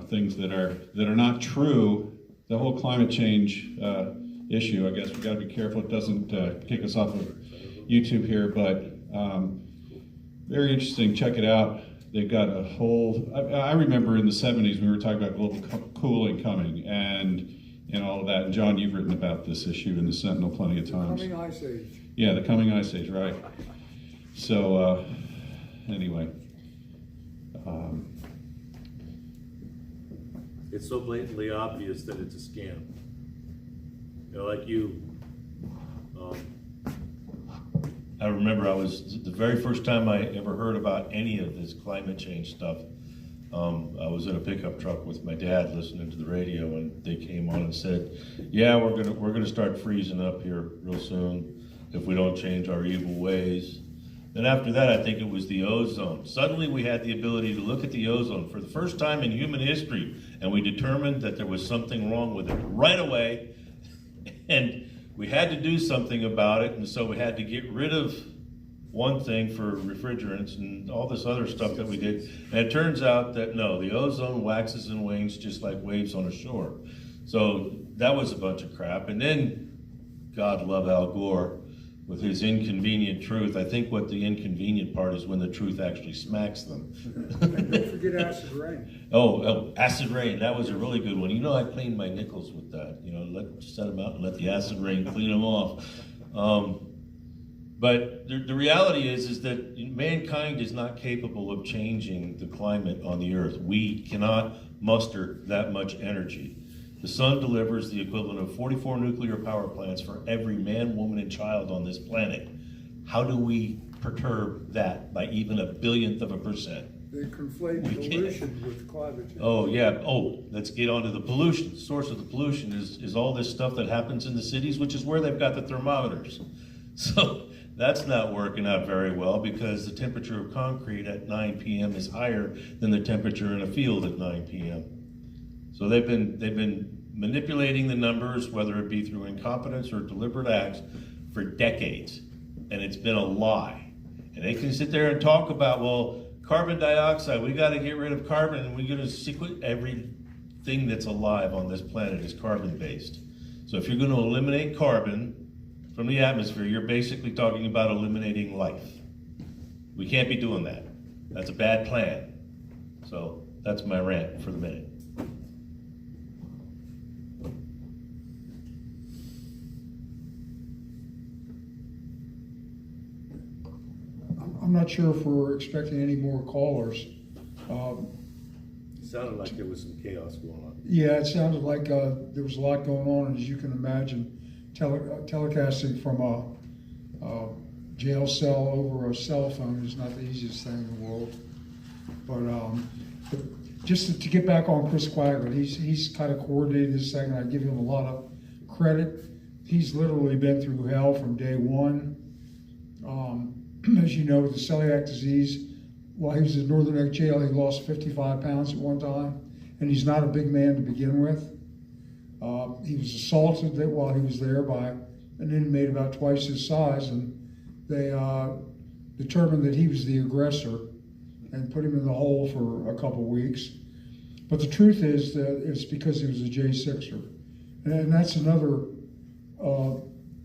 things that are not true, the whole climate change issue, I guess we've got to be careful it doesn't kick us off of YouTube here, but very interesting. Check it out. They've got a whole, I remember in the 70s we were talking about global cooling coming and all of that. And John, you've written about this issue in the Sentinel plenty of times. Coming ice age. Yeah, the coming ice age, right. So anyway. It's so blatantly obvious that it's a scam. I remember the very first time I ever heard about any of this climate change stuff. I was in a pickup truck with my dad listening to the radio, and they came on and said, "Yeah, we're gonna start freezing up here real soon if we don't change our evil ways." Then after that, I think it was the ozone. Suddenly we had the ability to look at the ozone for the first time in human history, and we determined that there was something wrong with it right away, and we had to do something about it, and so we had to get rid of one thing for refrigerants and all this other stuff that we did. And it turns out that no, the ozone waxes and wanes just like waves on a shore. So that was a bunch of crap. And then, God love Al Gore with his inconvenient truth. I think what the inconvenient part is when the truth actually smacks them. And don't forget acid rain. Oh, acid rain. That was a really good one. You know, I cleaned my nickels with that. You know, set them out and let the acid rain clean them off. But the reality is that mankind is not capable of changing the climate on the earth. We cannot muster that much energy. The sun delivers the equivalent of 44 nuclear power plants for every man, woman, and child on this planet. How do we perturb that by even a billionth of a percent? They conflate pollution with climate change. Oh, yeah. Oh, let's get on to the pollution. The source of the pollution is all this stuff that happens in the cities, which is where they've got the thermometers. So that's not working out very well because the temperature of concrete at 9 p.m. is higher than the temperature in a field at 9 p.m. So they've been manipulating the numbers, whether it be through incompetence or deliberate acts, for decades, and it's been a lie. And they can sit there and talk about, well, carbon dioxide, we got to get rid of carbon, and we're going to sequence everything that's alive on this planet is carbon-based. So if you're going to eliminate carbon from the atmosphere, you're basically talking about eliminating life. We can't be doing that. That's a bad plan. So that's my rant for the minute. I'm not sure if we're expecting any more callers. It sounded like there was some chaos going on. Yeah, it sounded like there was a lot going on, and as you can imagine, telecasting from a jail cell over a cell phone is not the easiest thing in the world. But just to get back on Chris Quagler, he's kind of coordinated this thing, and I give him a lot of credit. He's literally been through hell from day one. As you know, with the celiac disease, while he was in Northern Neck Jail, he lost 55 pounds at one time, and he's not a big man to begin with. He was assaulted while he was there by an inmate about twice his size, and they determined that he was the aggressor and put him in the hole for a couple weeks. But the truth is that it's because he was a J6er. And that's another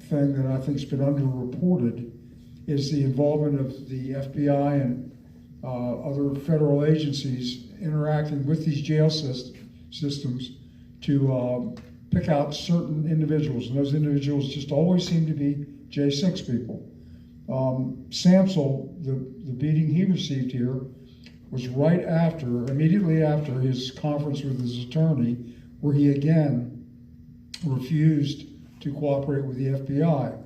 thing that I think has been underreported, is the involvement of the FBI and other federal agencies interacting with these jail systems to pick out certain individuals, and those individuals just always seem to be J6 people. Samsel, the beating he received here was immediately after his conference with his attorney, where he again refused to cooperate with the FBI.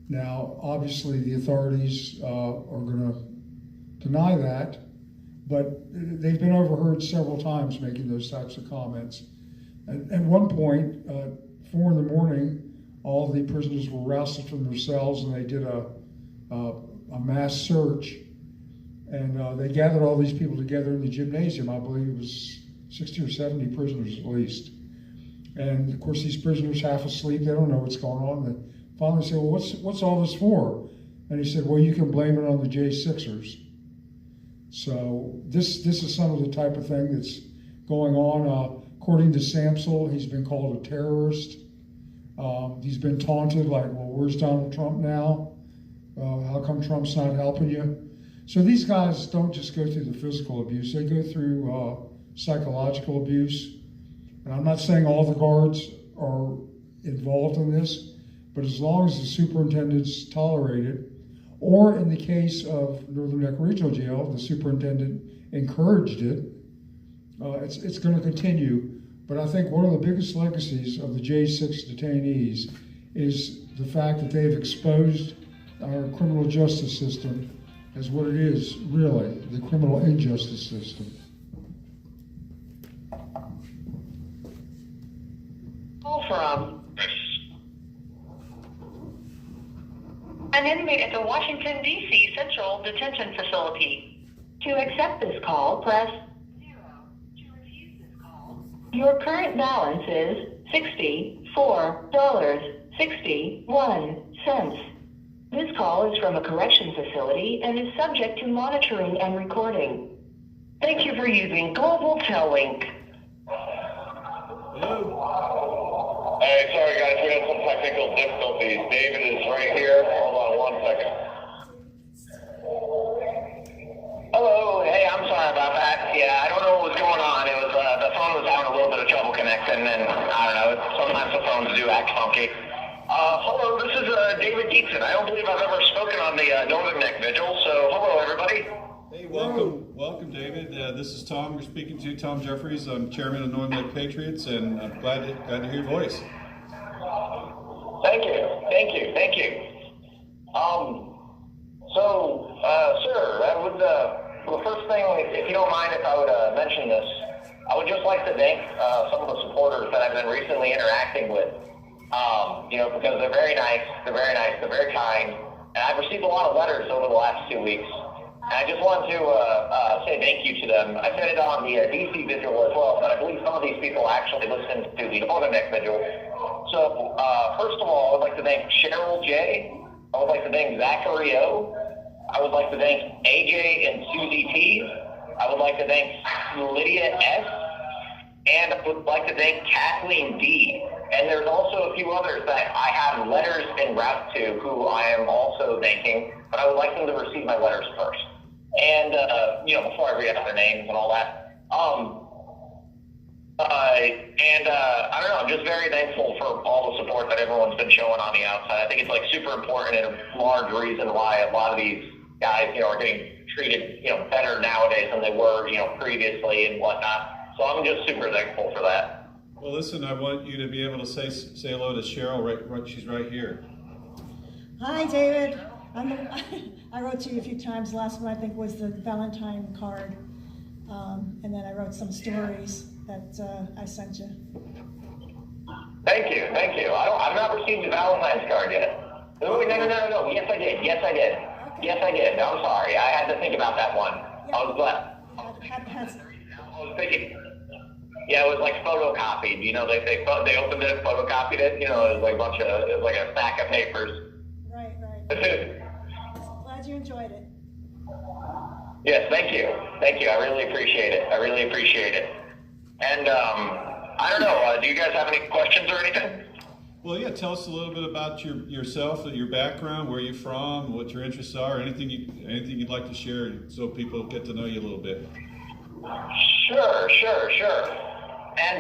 Now, obviously, the authorities are going to deny that, but they've been overheard several times making those types of comments. At one point, 4 in the morning, all the prisoners were rousted from their cells, and they did a mass search. And they gathered all these people together in the gymnasium. I believe it was 60 or 70 prisoners at least. And of course, these prisoners half asleep, they don't know what's going on. They finally said, well, what's all this for? And he said, well, you can blame it on the J6ers. So this is some of the type of thing that's going on. According to Samsel, he's been called a terrorist. He's been taunted like, well, where's Donald Trump now? How come Trump's not helping you? So these guys don't just go through the physical abuse, they go through psychological abuse. And I'm not saying all the guards are involved in this, but as long as the superintendents tolerate it, or in the case of Northern Neck Regional Jail, the superintendent encouraged it, it's going to continue. But I think one of the biggest legacies of the J6 detainees is the fact that they've exposed our criminal justice system as what it is, really, the criminal injustice system. Call from an inmate at the Washington, D.C. Central Detention Facility. To accept this call, press 0. To refuse this call, your current balance is $64.61. This call is from a correction facility and is subject to monitoring and recording. Thank you for using Global Tellink. Hey, sorry guys, we had some technical difficulties. David is right here. Hold on 1 second. Hello, hey, I'm sorry about that. Yeah, I don't know what was going on. It was the phone was having a little bit of trouble connecting, and I don't know. Sometimes the phones do act funky. Hello, this is David Dietzen. I don't believe I've ever spoken on the Northern Neck Vigil. So, hello, everybody. Hey, welcome, David. This is Tom. We're speaking to Tom Jeffries. I'm chairman of Northern Neck Patriots, and I'm glad to hear your voice. Thank you. Sir, I would, the first thing, if you don't mind if I would mention this, I would just like to thank some of the supporters that I've been recently interacting with. Because they're very nice, they're very kind, and I've received a lot of letters over the last 2 weeks. And I just want to say thank you to them. I said it on the DC Vigil as well, but I believe some of these people actually listened to the Northern Neck Vigil. So, first of all, I would like to thank Cheryl J. I would like to thank Zachary O. I would like to thank AJ and Susie T. I would like to thank Lydia S. And I would like to thank Kathleen D. And there's also a few others that I have letters en route to who I am also thanking, but I would like them to receive my letters first. And, before I read out their names and all that, I don't know, I'm just very thankful for all the support that everyone's been showing on the outside. I think it's super important and a large reason why a lot of these guys, are getting treated, better nowadays than they were, previously and whatnot. So I'm just super thankful for that. Well, listen, I want you to be able to say hello to Cheryl. Right, she's right here. Hi, David. I wrote to you a few times. Last one, I think, was the Valentine card. And then I wrote some stories that I sent you. Thank you. I've not received the Valentine's card yet. No. Yes, I did. I'm sorry. I had to think about that one. Yeah. I was glad. I was thinking. Yeah, it was like photocopied. They opened it, photocopied it. It was like it was like a stack of papers. Right. Glad you enjoyed it. Yes, thank you. I really appreciate it. And I don't know. Do you guys have any questions or anything? Well, yeah. Tell us a little bit about yourself, your background, where you're from, what your interests are, anything you'd like to share, so people get to know you a little bit. Sure. And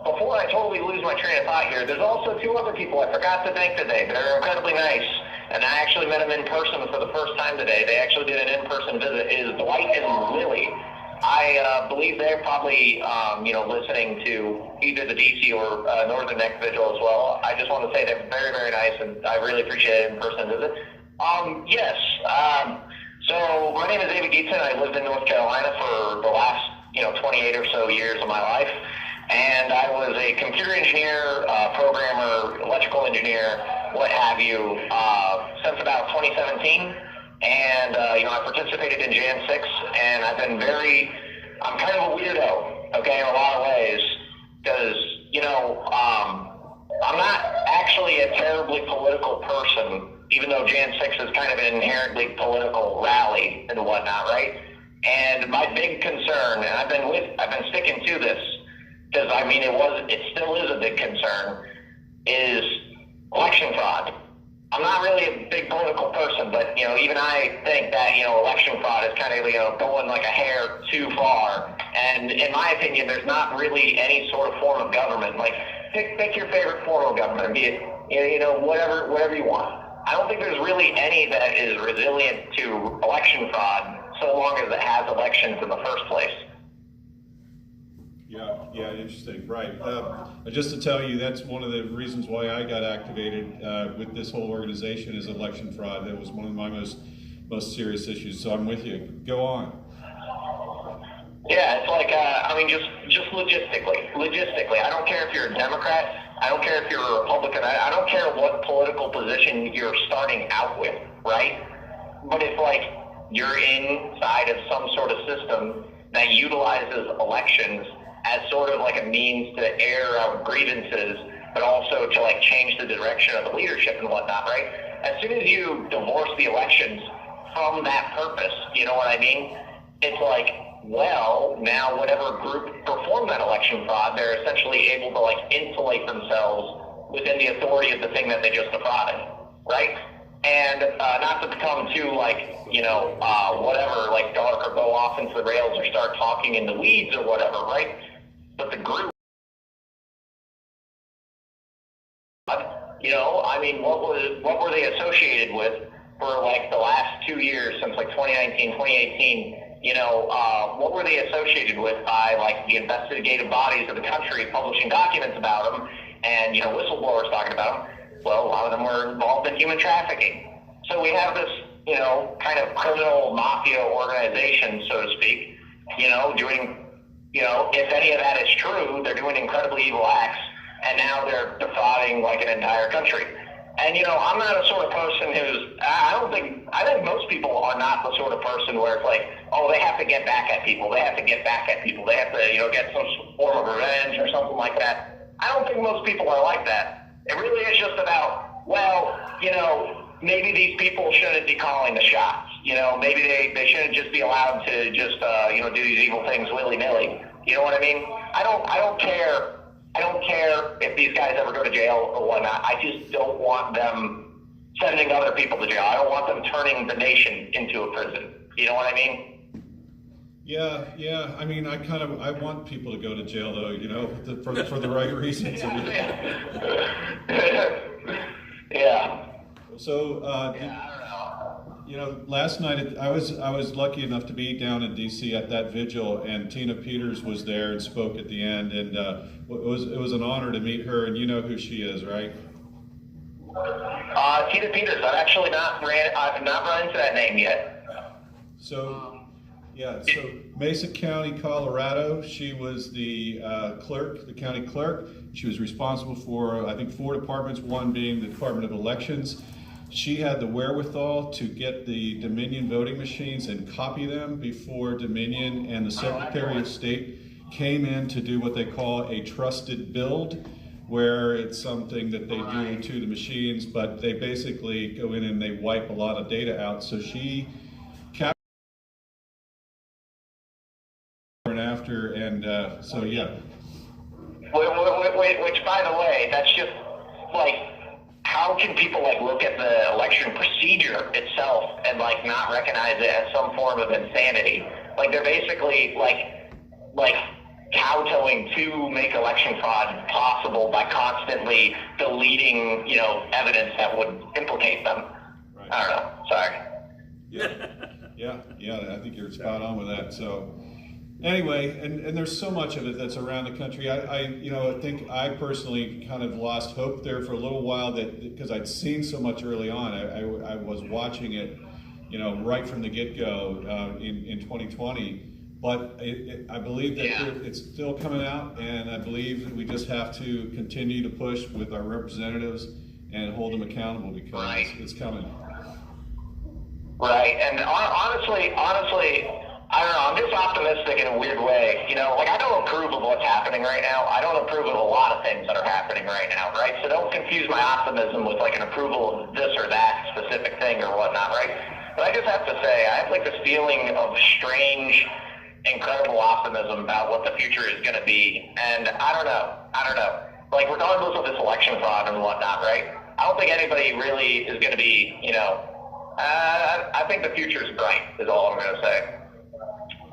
before I totally lose my train of thought here, there's also two other people I forgot to thank today. They're incredibly nice, and I actually met them in person for the first time today. They actually did an in-person visit. Is Dwight and Lily. I believe they're probably, listening to either the DC or Northern Neck Vigil as well. I just want to say they're very, very nice, and I really appreciate an in-person visit. Yes. So my name is David Dietzen. I lived in North Carolina for the last, 28 or so years of my life. And I was a computer engineer, programmer, electrical engineer, what have you, since about 2017. And, I participated in Jan 6, and I'm kind of a weirdo, okay, in a lot of ways, because, I'm not actually a terribly political person, even though Jan 6 is kind of an inherently political rally and whatnot, right? And my big concern, and I've been sticking to this, because it still is a big concern, is election fraud. I'm not really a big political person, but even I think that election fraud is kind of going like a hair too far. And in my opinion, there's not really any sort of form of government. Like pick your favorite form of government, be it whatever you want. I don't think there's really any that is resilient to election fraud, so long as it has elections in the first place. Yeah, interesting, right. Just to tell you, that's one of the reasons why I got activated with this whole organization is election fraud. That was one of my most serious issues, so I'm with you. Go on. Yeah, it's like, I mean, just logistically, I don't care if you're a Democrat, I don't care if you're a Republican, I don't care what political position you're starting out with, right? But if, like, you're inside of some sort of system that utilizes elections as sort of like a means to air out grievances, but also to, like, change the direction of the leadership and whatnot, right? As soon as you divorce the elections from that purpose, you know what I mean? It's like, well, now whatever group performed that election fraud, they're essentially able to, like, insulate themselves within the authority of the thing that they just defrauded, right? And not to become too, like, you know, whatever, like, dark or go off into the rails or start talking in the weeds or whatever, right? But the group, you know, I mean, what were they associated with for, like, the last 2 years since, like, 2019, 2018? You know, what were they associated with by, like, the investigative bodies of the country publishing documents about them and, you know, whistleblowers talking about them? Well, a lot of them were involved in human trafficking. So we have this, you know, kind of criminal mafia organization, so to speak, you know, doing, you know, if any of that is true, they're doing incredibly evil acts, and now they're defrauding, like, an entire country. And, you know, I'm not a sort of person who's, I think most people are not the sort of person where it's like, oh, they have to get back at people. They have to get back at people. They have to, you know, get some form of revenge or something like that. I don't think most people are like that. It really is just about, well, you know, maybe these people shouldn't be calling the shots. You know, maybe they shouldn't just be allowed to just, you know, do these evil things willy-nilly. You know what I mean? I don't care if these guys ever go to jail or whatnot. I just don't want them sending other people to jail. I don't want them turning the nation into a prison. You know what I mean? Yeah. I mean, I want people to go to jail, though. You know, for the right reasons. Yeah. So, I don't know. you know, last night I was lucky enough to be down in D.C. at that vigil, and Tina Peters was there and spoke at the end, and it was an honor to meet her. And you know who she is, right? Tina Peters. I've not run into that name yet. So Mesa County, Colorado, she was the clerk, the county clerk. She was responsible for, I think, 4 departments, one being the Department of Elections. She had the wherewithal to get the Dominion voting machines and copy them before Dominion and the Secretary of State came in to do what they call a trusted build, where it's something that they do to the machines, but they basically go in and they wipe a lot of data out. So she captured and after, and so yeah. Which, by the way, that's just, like, how can people, like, look at the election procedure itself and, like, not recognize it as some form of insanity? Like, they're basically, like kowtowing to make election fraud possible by constantly deleting, you know, evidence that would implicate them. Right. I don't know. Sorry. Yeah, I think you're spot on with that. So anyway, and there's so much of it that's around the country. I think I personally kind of lost hope there for a little while, that because I'd seen so much early on. I was watching it, you know, right from the get-go in 2020. But I believe that it's still coming out, and I believe that we just have to continue to push with our representatives and hold them accountable, because it's coming. Right, and honestly, I don't know, I'm just optimistic in a weird way. You know, like, I don't approve of what's happening right now. I don't approve of a lot of things that are happening right now, right? So don't confuse my optimism with, like, an approval of this or that specific thing or whatnot, right? But I just have to say, I have, like, this feeling of strange, incredible optimism about what the future is going to be. And I don't know. Like, regardless of this election fraud and whatnot, right? I don't think anybody really is going to be, you know, I think the future is bright, is all I'm going to say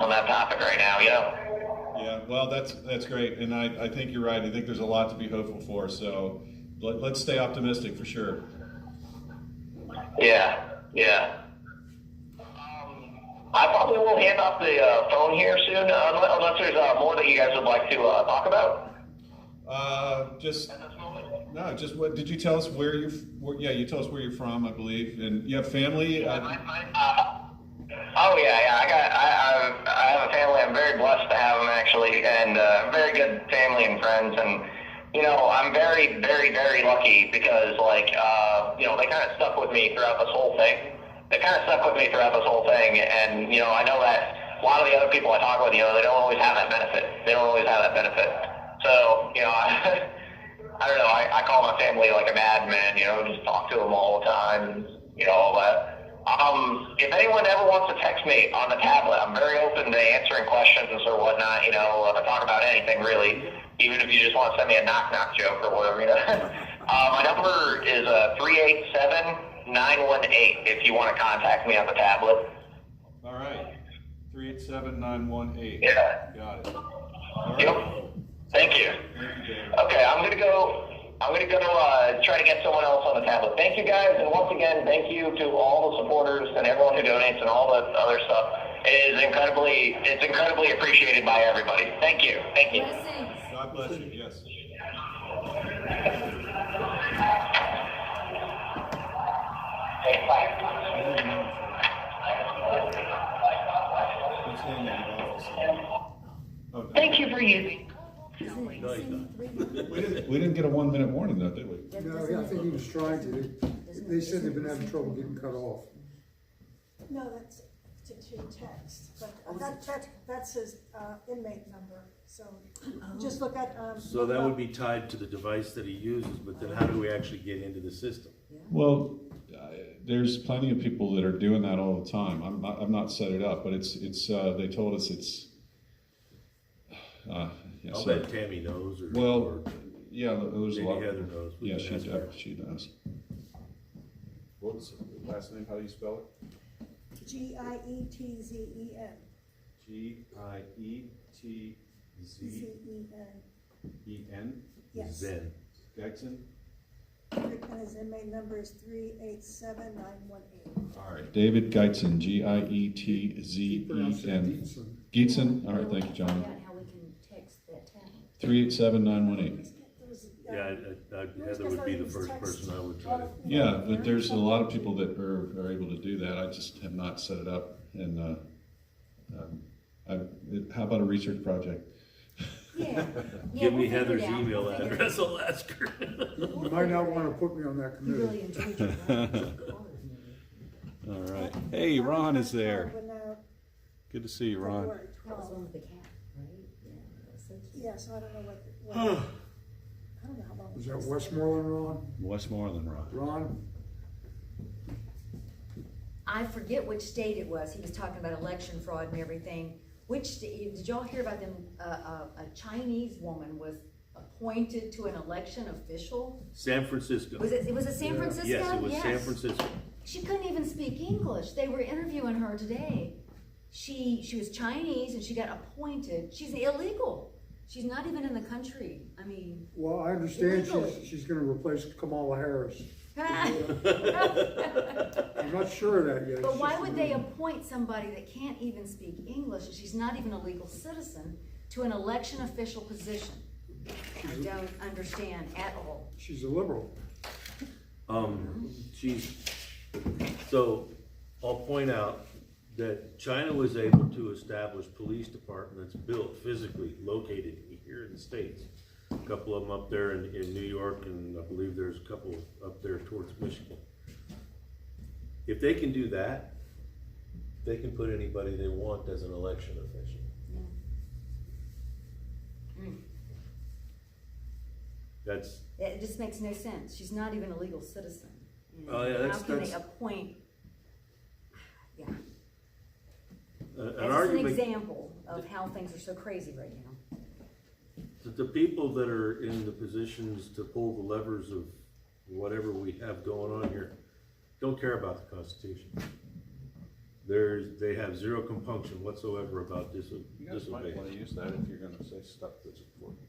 on that topic right now, you know? Yeah, well, that's great. And I think you're right. I think there's a lot to be hopeful for. So let's stay optimistic for sure. Yeah. I probably will hand off the phone here soon, unless there's more that you guys would like to talk about. Just what did you tell us where you're? You told us where you're from, I believe, and you have family. Oh yeah. I have a family. I'm very blessed to have them actually, and very good family and friends. And I'm very, very, very lucky because they kind of stuck with me throughout this whole thing. And I know that a lot of the other people I talk with, they don't always have that benefit. So I don't know. I call my family like a madman. Just talk to them all the time, and all that. If anyone ever wants to text me on the tablet, I'm very open to answering questions or whatnot, talk about anything really, even if you just want to send me a knock-knock joke or whatever, My number is 387-918 if you want to contact me on the tablet. All right, 387-918. Yeah. Got it. All right. Yep. Thank you. Thank you, David. Okay, I'm gonna go try to get someone else on the tablet. Thank you guys, and once again, thank you to all the supporters and everyone who donates and all the other stuff. It's incredibly appreciated by everybody. Thank you. God bless you. Yes. Thank you for using. We didn't get a 1 minute warning though, did we? No, I think he was trying to. They said they've been having trouble getting cut off. No, that's to text, but that's his inmate number, so just look at. So that would be tied to the device that he uses, but then how do we actually get into the system? Well, there's plenty of people that are doing that all the time. I've not set it up, but it's they told us it's. I'll bet Tammy knows. There's maybe a lot. Heather knows. Yeah, she does. What's the last name? How do you spell it? GIETZEN. GIETZEN. Yes. Zen. Gagson. And his inmate number is 387-918. All right, David Geitzen, Gietzen. Gietzen. All right, thank you, John. How we can text that town. 387-918. Yeah, Heather would be the first person I would try to. Yeah, but there's a lot of people that are able to do that. I just have not set it up. And how about a research project? Yeah. Give me we'll figure Heather's it out. email We'll figure it address. I'll ask her. You might not want to put me on that out. You really committee. enjoyed your life. All right. Hey, Ron is there. But now, Good to see you, Ron. That was one with the cat, right? Yeah. That was so cute. yeah, so I don't know what I don't know how long. Is that Westmoreland, Ron? Westmoreland, Ron. Ron? I forget which state it was. He was talking about election fraud and everything. Did y'all hear about them? A Chinese woman was appointed to an election official. San Francisco. Was it? Was it San Francisco? Yes, it was San Francisco. She couldn't even speak English. They were interviewing her today. She was Chinese and she got appointed. She's illegal. She's not even in the country. I mean. Well, I understand Illegally. she's going to replace Kamala Harris. But I'm not sure of that yet. why would they appoint somebody that can't even speak English and she's not even a legal citizen to an election official position? I don't understand at all. She's a liberal. So I'll point out that China was able to establish police departments built physically located here in the States. A couple of them up there in New York, and I believe there's a couple up there towards Michigan. If they can do that, they can put anybody they want as an election official. It just makes no sense. She's not even a legal citizen. Oh, yeah, How can they appoint? Yeah. An That's argument. an example of how things are so crazy right now. The people that are in the positions to pull the levers of whatever we have going on here don't care about the Constitution. They have zero compunction whatsoever about You guys might disobeying. want to use that if you're going to say stuff that's important.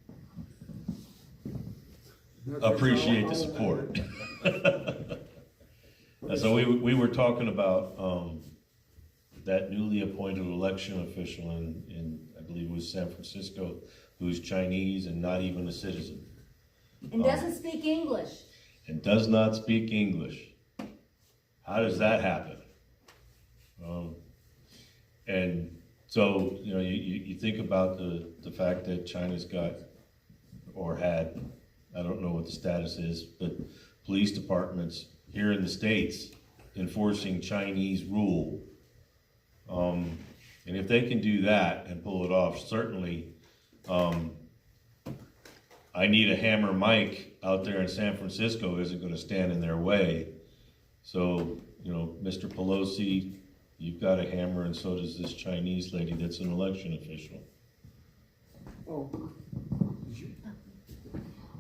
Appreciate the support. So we were talking about that newly appointed election official in I believe it was San Francisco, who's Chinese and not even a citizen. And doesn't speak English. And does not speak English. How does that happen? And so, you know, you think about the fact that China's got, or had, I don't know what the status is, but police departments here in the States enforcing Chinese rule. And if they can do that and pull it off, certainly, I Need a Hammer Mike out there in San Francisco isn't going to stand in their way. So, you know, Mr. Pelosi, you've got a hammer, and so does this Chinese lady that's an election official. Oh,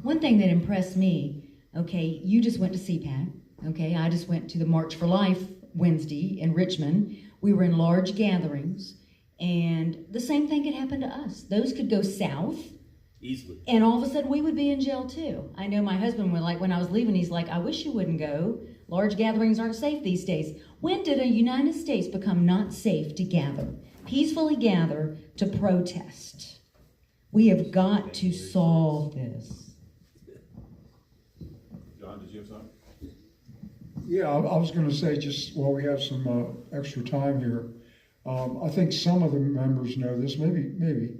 One thing that impressed me, okay, you just went to CPAC, okay, I just went to the March for Life Wednesday in Richmond. We were in large gatherings, and the same thing could happen to us. Those could go south. Easily. And all of a sudden we would be in jail too. I know my husband, when I was leaving, he's like, I wish you wouldn't go. Large gatherings aren't safe these days. When did a United States become not safe to gather, peacefully gather to protest? We have got to solve this. John, did you have something? yeah, I was going to say, just while we have some extra time here, I think some of the members know this, maybe.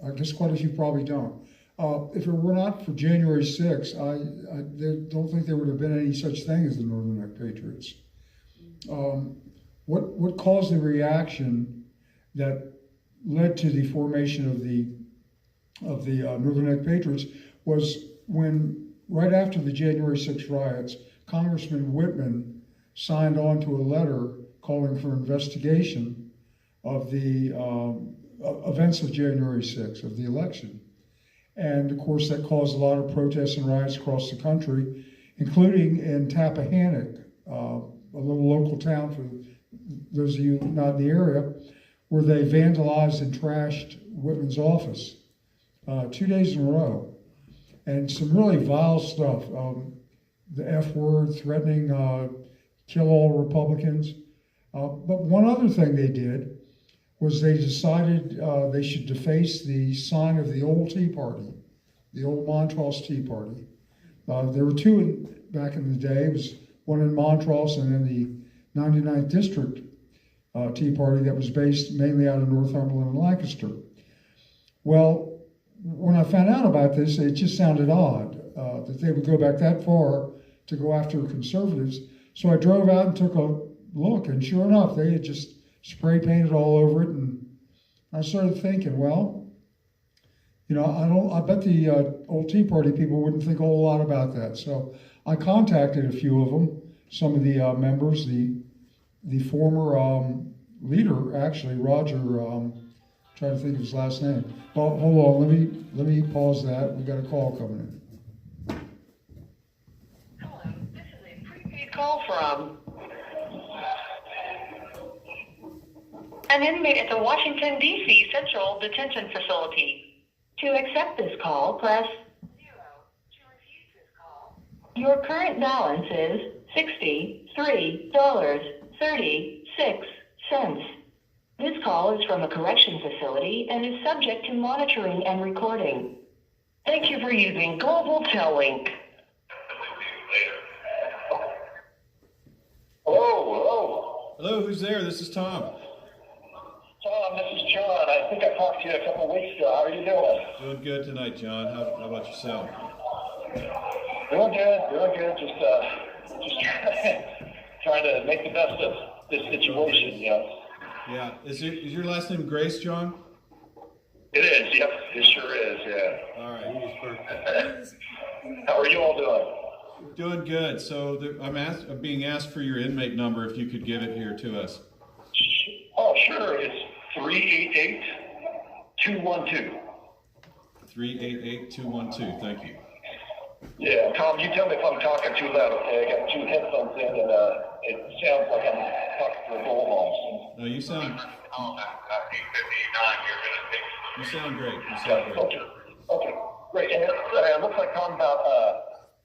I guess quite a few probably don't. If it were not for January 6th, I don't think there would have been any such thing as the Northern Neck Patriots. What caused the reaction that led to the formation of the Northern Neck Patriots was when, right after the January 6th riots, Congressman Whitman signed on to a letter calling for investigation of the events of January 6th, of the election. And of course, that caused a lot of protests and riots across the country, including in Tappahannock, a little local town for those of you not in the area, where they vandalized and trashed Whitman's office 2 days in a row. And some really vile stuff. The F word, threatening kill all Republicans. But one other thing they did was they decided they should deface the sign of the old Tea Party, the old Montrose Tea Party. There were two back in the day. It was one in Montrose and then the 99th District Tea Party that was based mainly out of Northumberland and Lancaster. Well, when I found out about this, it just sounded odd that they would go back that far to go after conservatives. So I drove out and took a look, and sure enough, they had just spray painted all over it, and I started thinking, well, you know, I bet the old Tea Party people wouldn't think a whole lot about that. So I contacted a few of them, some of the members, the former leader, actually, Roger, trying to think of his last name. Well, hold on, let me pause that. We got a call coming in. Hello, this is a prepaid call from an inmate at the Washington, D.C. Central Detention Facility. To accept this call, press 0. To refuse this call, your current balance is $63.36. This call is from a correction facility and is subject to monitoring and recording. Thank you for using Global Tel-Link. Hello. Hello, who's there? This is Tom. Tom, this is John. I think I talked to you a couple of weeks ago. How are you doing? Doing good tonight, John. How about yourself? Doing good. Just trying to make the best of this situation, you know. Yeah. Is your last name Grace, John? It is, yep. It sure is, yeah. All right. How are you all doing? Doing good. So I'm being asked for your inmate number, if you could give it here to us. Oh, sure. It's 388-212. 388-212. Thank you. Yeah, Tom, you tell me if I'm talking too loud, okay? I got two headphones in, and it sounds like I'm talking to a bullhorn. No, you sound great. Okay, great. And it looks like Tom, about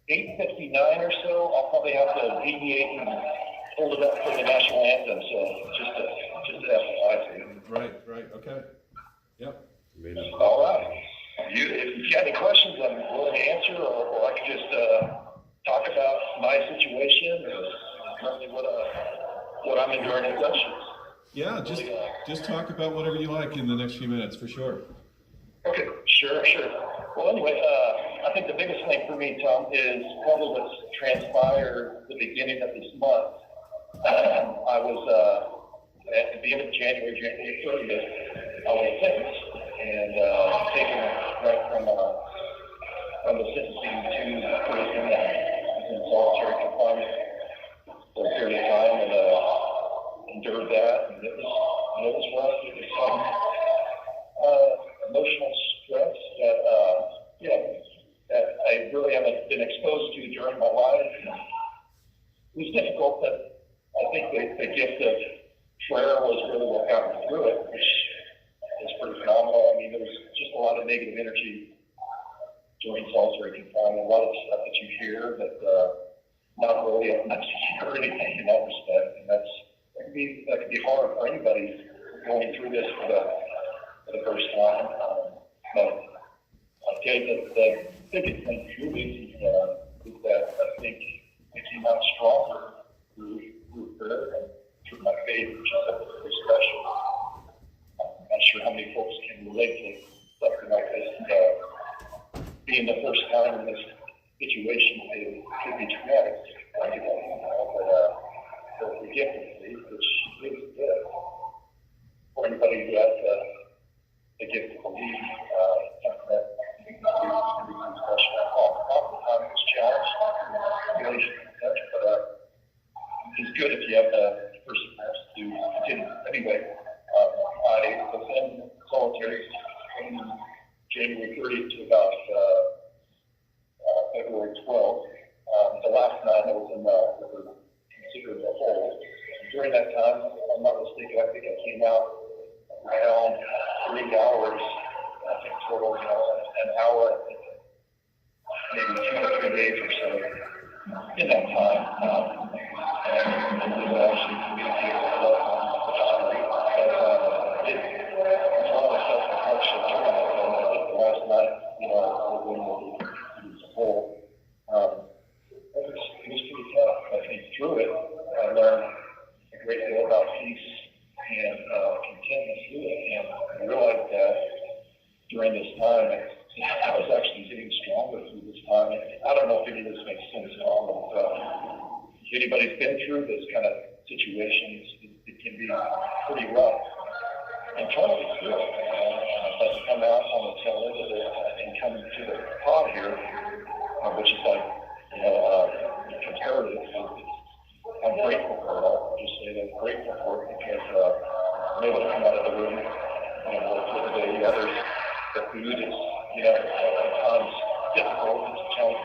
8:59 or so, I'll probably have to deviate and hold it up for the national anthem. So questions? Yeah, just talk about whatever you like in the next few minutes, for sure. Okay, sure. Well, anyway, I think the biggest thing for me, Tom, is probably what's transpired the beginning of this month. I was at the beginning of January 30th, I was sentenced and taken right from the sentencing to prison. I was in solitary confinement for a period of time and endured that. And it was rough. It was some emotional stress that I really haven't been exposed to during my life. It was difficult, but I think the gift of prayer was really what got me through it, which is pretty phenomenal. I mean, there was just a lot of negative energy during solitary confinement, a lot of stuff that you hear that not really much security in that respect, and that could be hard for anybody going through this for the first time. But I'll tell you the biggest thing truly is that I think I came out stronger through prayer and through my faith, which is very special. I'm not sure how many folks can relate to something like this. Being the first time in this situation, it could be traumatic for anybody, but the gift of faith, which is good for anybody who has the gift of belief, something that can be special. Oftentimes it's challenged, but it's good if you have the perseverance to continue. Anyway, I was in solitary from January 30th to about February 12th. The last night I was in considered a hole. During that time, if I'm not mistaken, I think I came out around 3 hours, I think total, an hour, maybe 2 or 3 days or so in that time. And we would actually communicate with a loved one, which is great. But it's one of the self-reflection during that time. I think the last night, I was in the hole. It was pretty tough. I think through it, I learned a great deal about peace and contentment through it. And I realized that during this time, I was actually getting stronger through this time. And I don't know if any of this makes sense at all, but if anybody's been through this kind of situation, it can be pretty rough. And trying to get through it, but to come out on the tail end of it and come to the pod here, which is like, comparative. I'm grateful for it. I'll just say that I'm grateful for it because I'm able to come out of the room and work with the others. The food is, at times difficult. It's a challenge.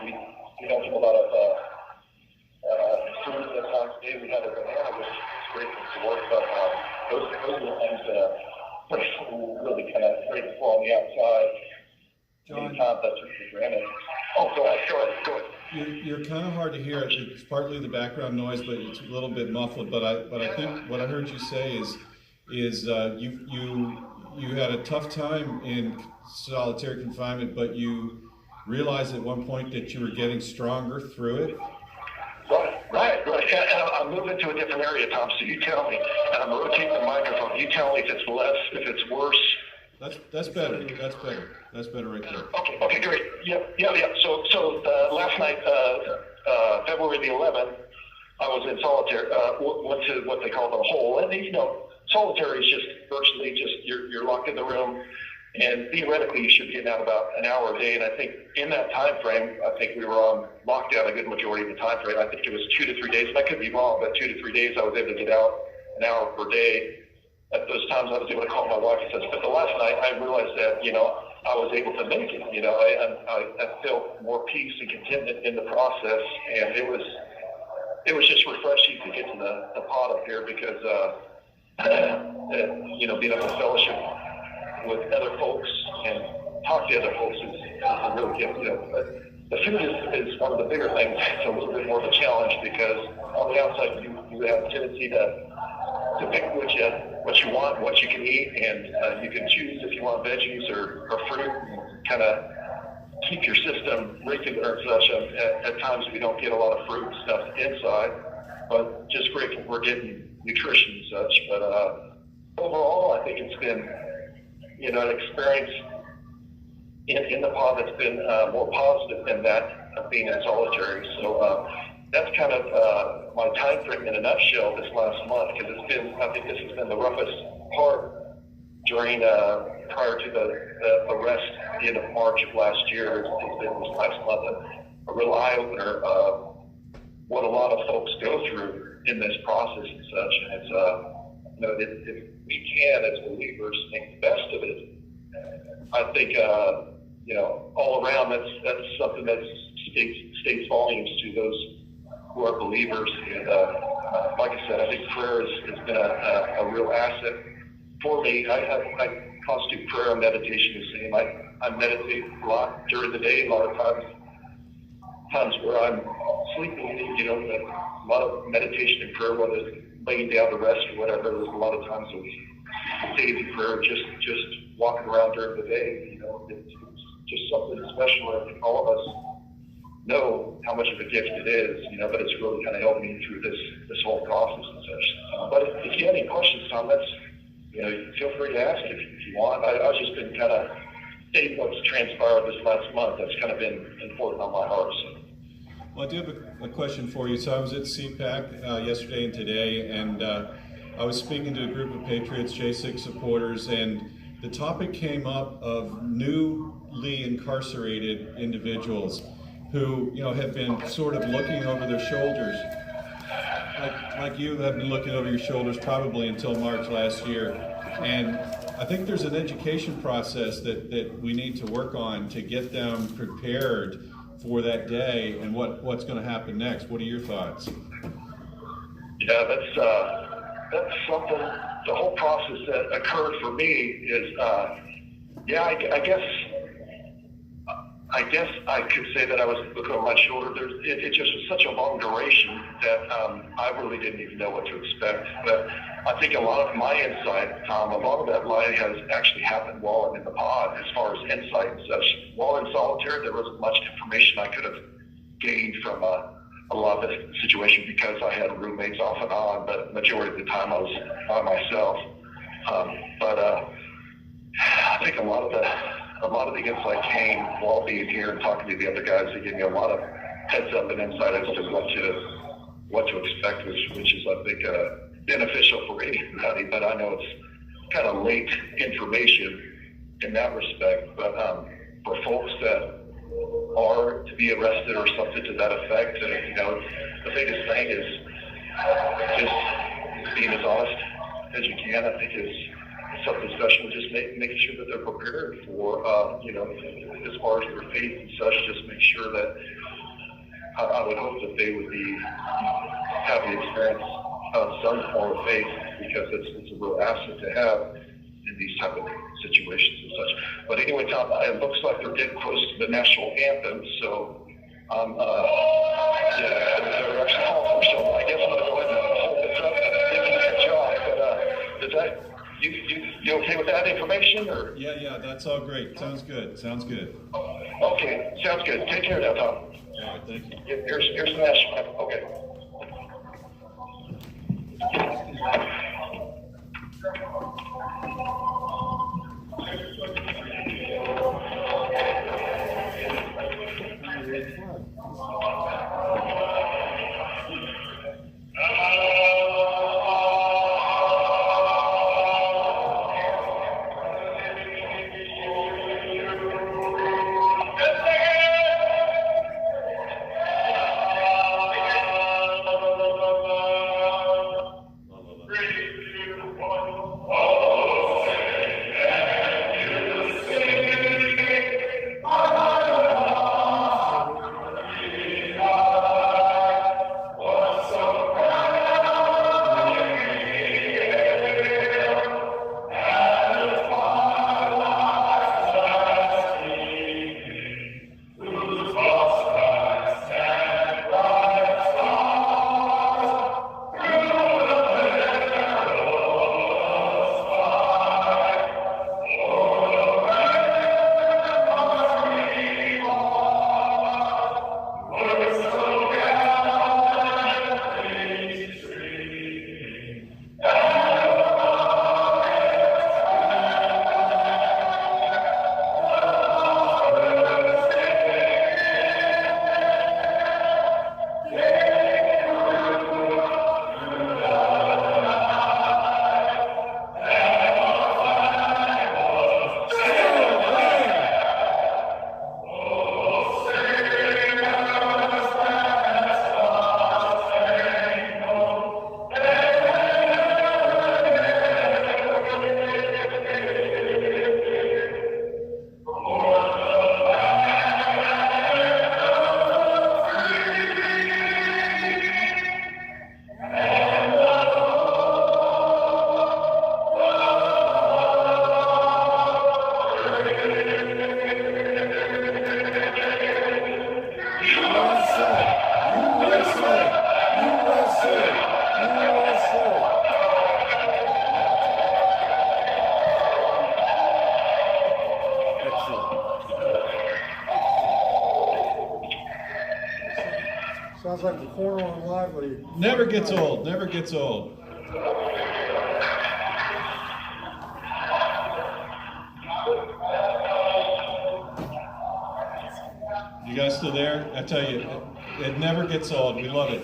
We don't do a lot of food at times. Today we had a banana, which is grateful to work, but those are the things that really kind of grateful on the outside. Many times I took for granted. Oh, go ahead. You're kind of hard to hear. It's partly the background noise, but it's a little bit muffled. But I think what I heard you say is you had a tough time in solitary confinement, but you realized at one point that you were getting stronger through it. Right. And I'm moving to a different area, Tom. So you tell me, and I'm rotating the microphone. You tell me if it's less, if it's worse. That's better. That's better right there. Okay, great. Yeah. So last night, February the 11th, I was in solitary. Went to what they call the hole, and solitary is just virtually just you're locked in the room, and theoretically you should be getting out about an hour a day. And I think in that time frame, I think we were on lockdown a good majority of the time frame. I think it was 2 to 3 days, and I could be wrong, but 2 to 3 days I was able to get out an hour per day. At those times, I was able to call my wife and say, but the last night I realized that, I was able to make it. I felt more peace and contentment in the process, and it was just refreshing to get to the pod up here because, being able to fellowship with other folks and talk to other folks is a real gift. The food is one of the bigger things. It's a little bit more of a challenge because on the outside you have a tendency to pick what you want, what you can eat, and you can choose if you want veggies or fruit, and kind of keep your system regular and such. At times we don't get a lot of fruit and stuff inside, but just grateful we're getting nutrition and such. But overall, I think it's been, an experience in the pod that's been more positive than that of being in solitary. So that's kind of my time frame in a nutshell this last month, because I think this has been the roughest part during prior to the arrest at the end of March of last year. It's been this last month a real eye opener of what a lot of folks go through in this process and such. And it's if we can, as believers, make the best of it, I think all around that's something that states volumes to those who are believers. And like I said, I think prayer has been a real asset for me. I constitute prayer and meditation the same. I meditate a lot during the day. A lot of times where I'm sleeping, a lot of meditation and prayer, whether it's laying down to rest or whatever. There's a lot of times of daily prayer, just walking around during the day. It's just something special. I think all of us know how much of a gift it is, but it's really kind of helped me through this whole process and such. But if you have any questions, Tom, feel free to ask if you want. I've just been kind of stating what's transpired this last month. That's kind of been important on my heart. So. Well, I do have a question for you. So I was at CPAC yesterday and today, and I was speaking to a group of Patriots J6 supporters, and the topic came up of newly incarcerated individuals who, have been sort of looking over their shoulders, like you have been looking over your shoulders probably until March last year. And I think there's an education process that we need to work on to get them prepared for that day and what's going to happen next. What are your thoughts? Yeah, that's something. The whole process that occurred for me is, I guess I could say that I was looking over my shoulder. It just was such a long duration that I really didn't even know what to expect. But I think a lot of my insight, Tom, a lot of that lie has actually happened while I'm in the pod, as far as insight and such. While in solitary, there wasn't much information I could have gained from a lot of the situation because I had roommates off and on, but majority of the time I was by myself. But I think a lot of the insight came while being here and talking to the other guys. They gave me a lot of heads up and insight as to what to expect, which is, I think, beneficial for anybody. But I know it's kind of late information in that respect. But for folks that are to be arrested or something to that effect, the biggest thing is just being as honest as you can. I think is something special. Just making sure that they're prepared for, as far as their faith and such. Just make sure that I would hope that they would have the experience of some form of faith, because it's a real asset to have in these type of situations and such. But anyway, Tom, it looks like they're getting close to the national anthem, so they're actually calling for, so I guess I'm going to go ahead and hold this up and give it a job. But does that, you okay with that information? Or? Yeah, that's all great. Sounds good. Okay, sounds good. Take care now, Tom. All right, thank you. Here's the national anthem. Okay. Sounds like the corner on Lively. Never gets old, never gets old. You guys still there? I tell you, it never gets old. We love it.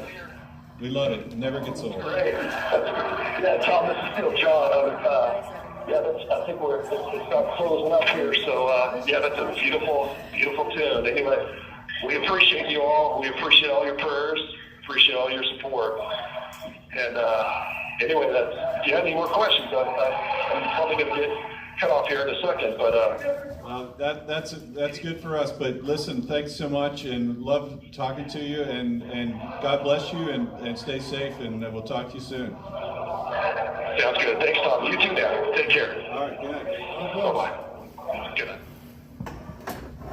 We love it. It never gets old. Great. Yeah, Tom, this is still John. I think it's about closing up here. So, that's a beautiful, beautiful tune. Anyway, we appreciate you all. We appreciate all your prayers. Appreciate all your support. And anyway, if you have any more questions, I'm probably going to get cut off here in a second. But that's good for us. But listen, thanks so much, and love talking to you. And God bless you, and stay safe. And we'll talk to you soon. Sounds good. Thanks, Tom. You too now. Take care. All right. Good night. Bye-bye. Good night.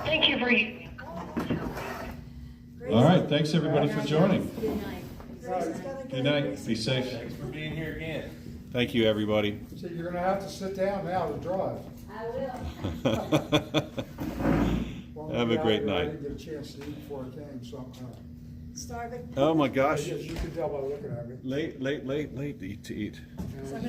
Thank you for using. All right. Thanks everybody for joining. Grace is gonna Good go. night. Be safe. Thanks for being here again. Thank you, everybody. So you're gonna have to sit down now to drive. Well, Have a great I night. didn't get a chance to eat before I came, so Starving. Oh my gosh. yes, you can tell by looking at me. Late to eat. And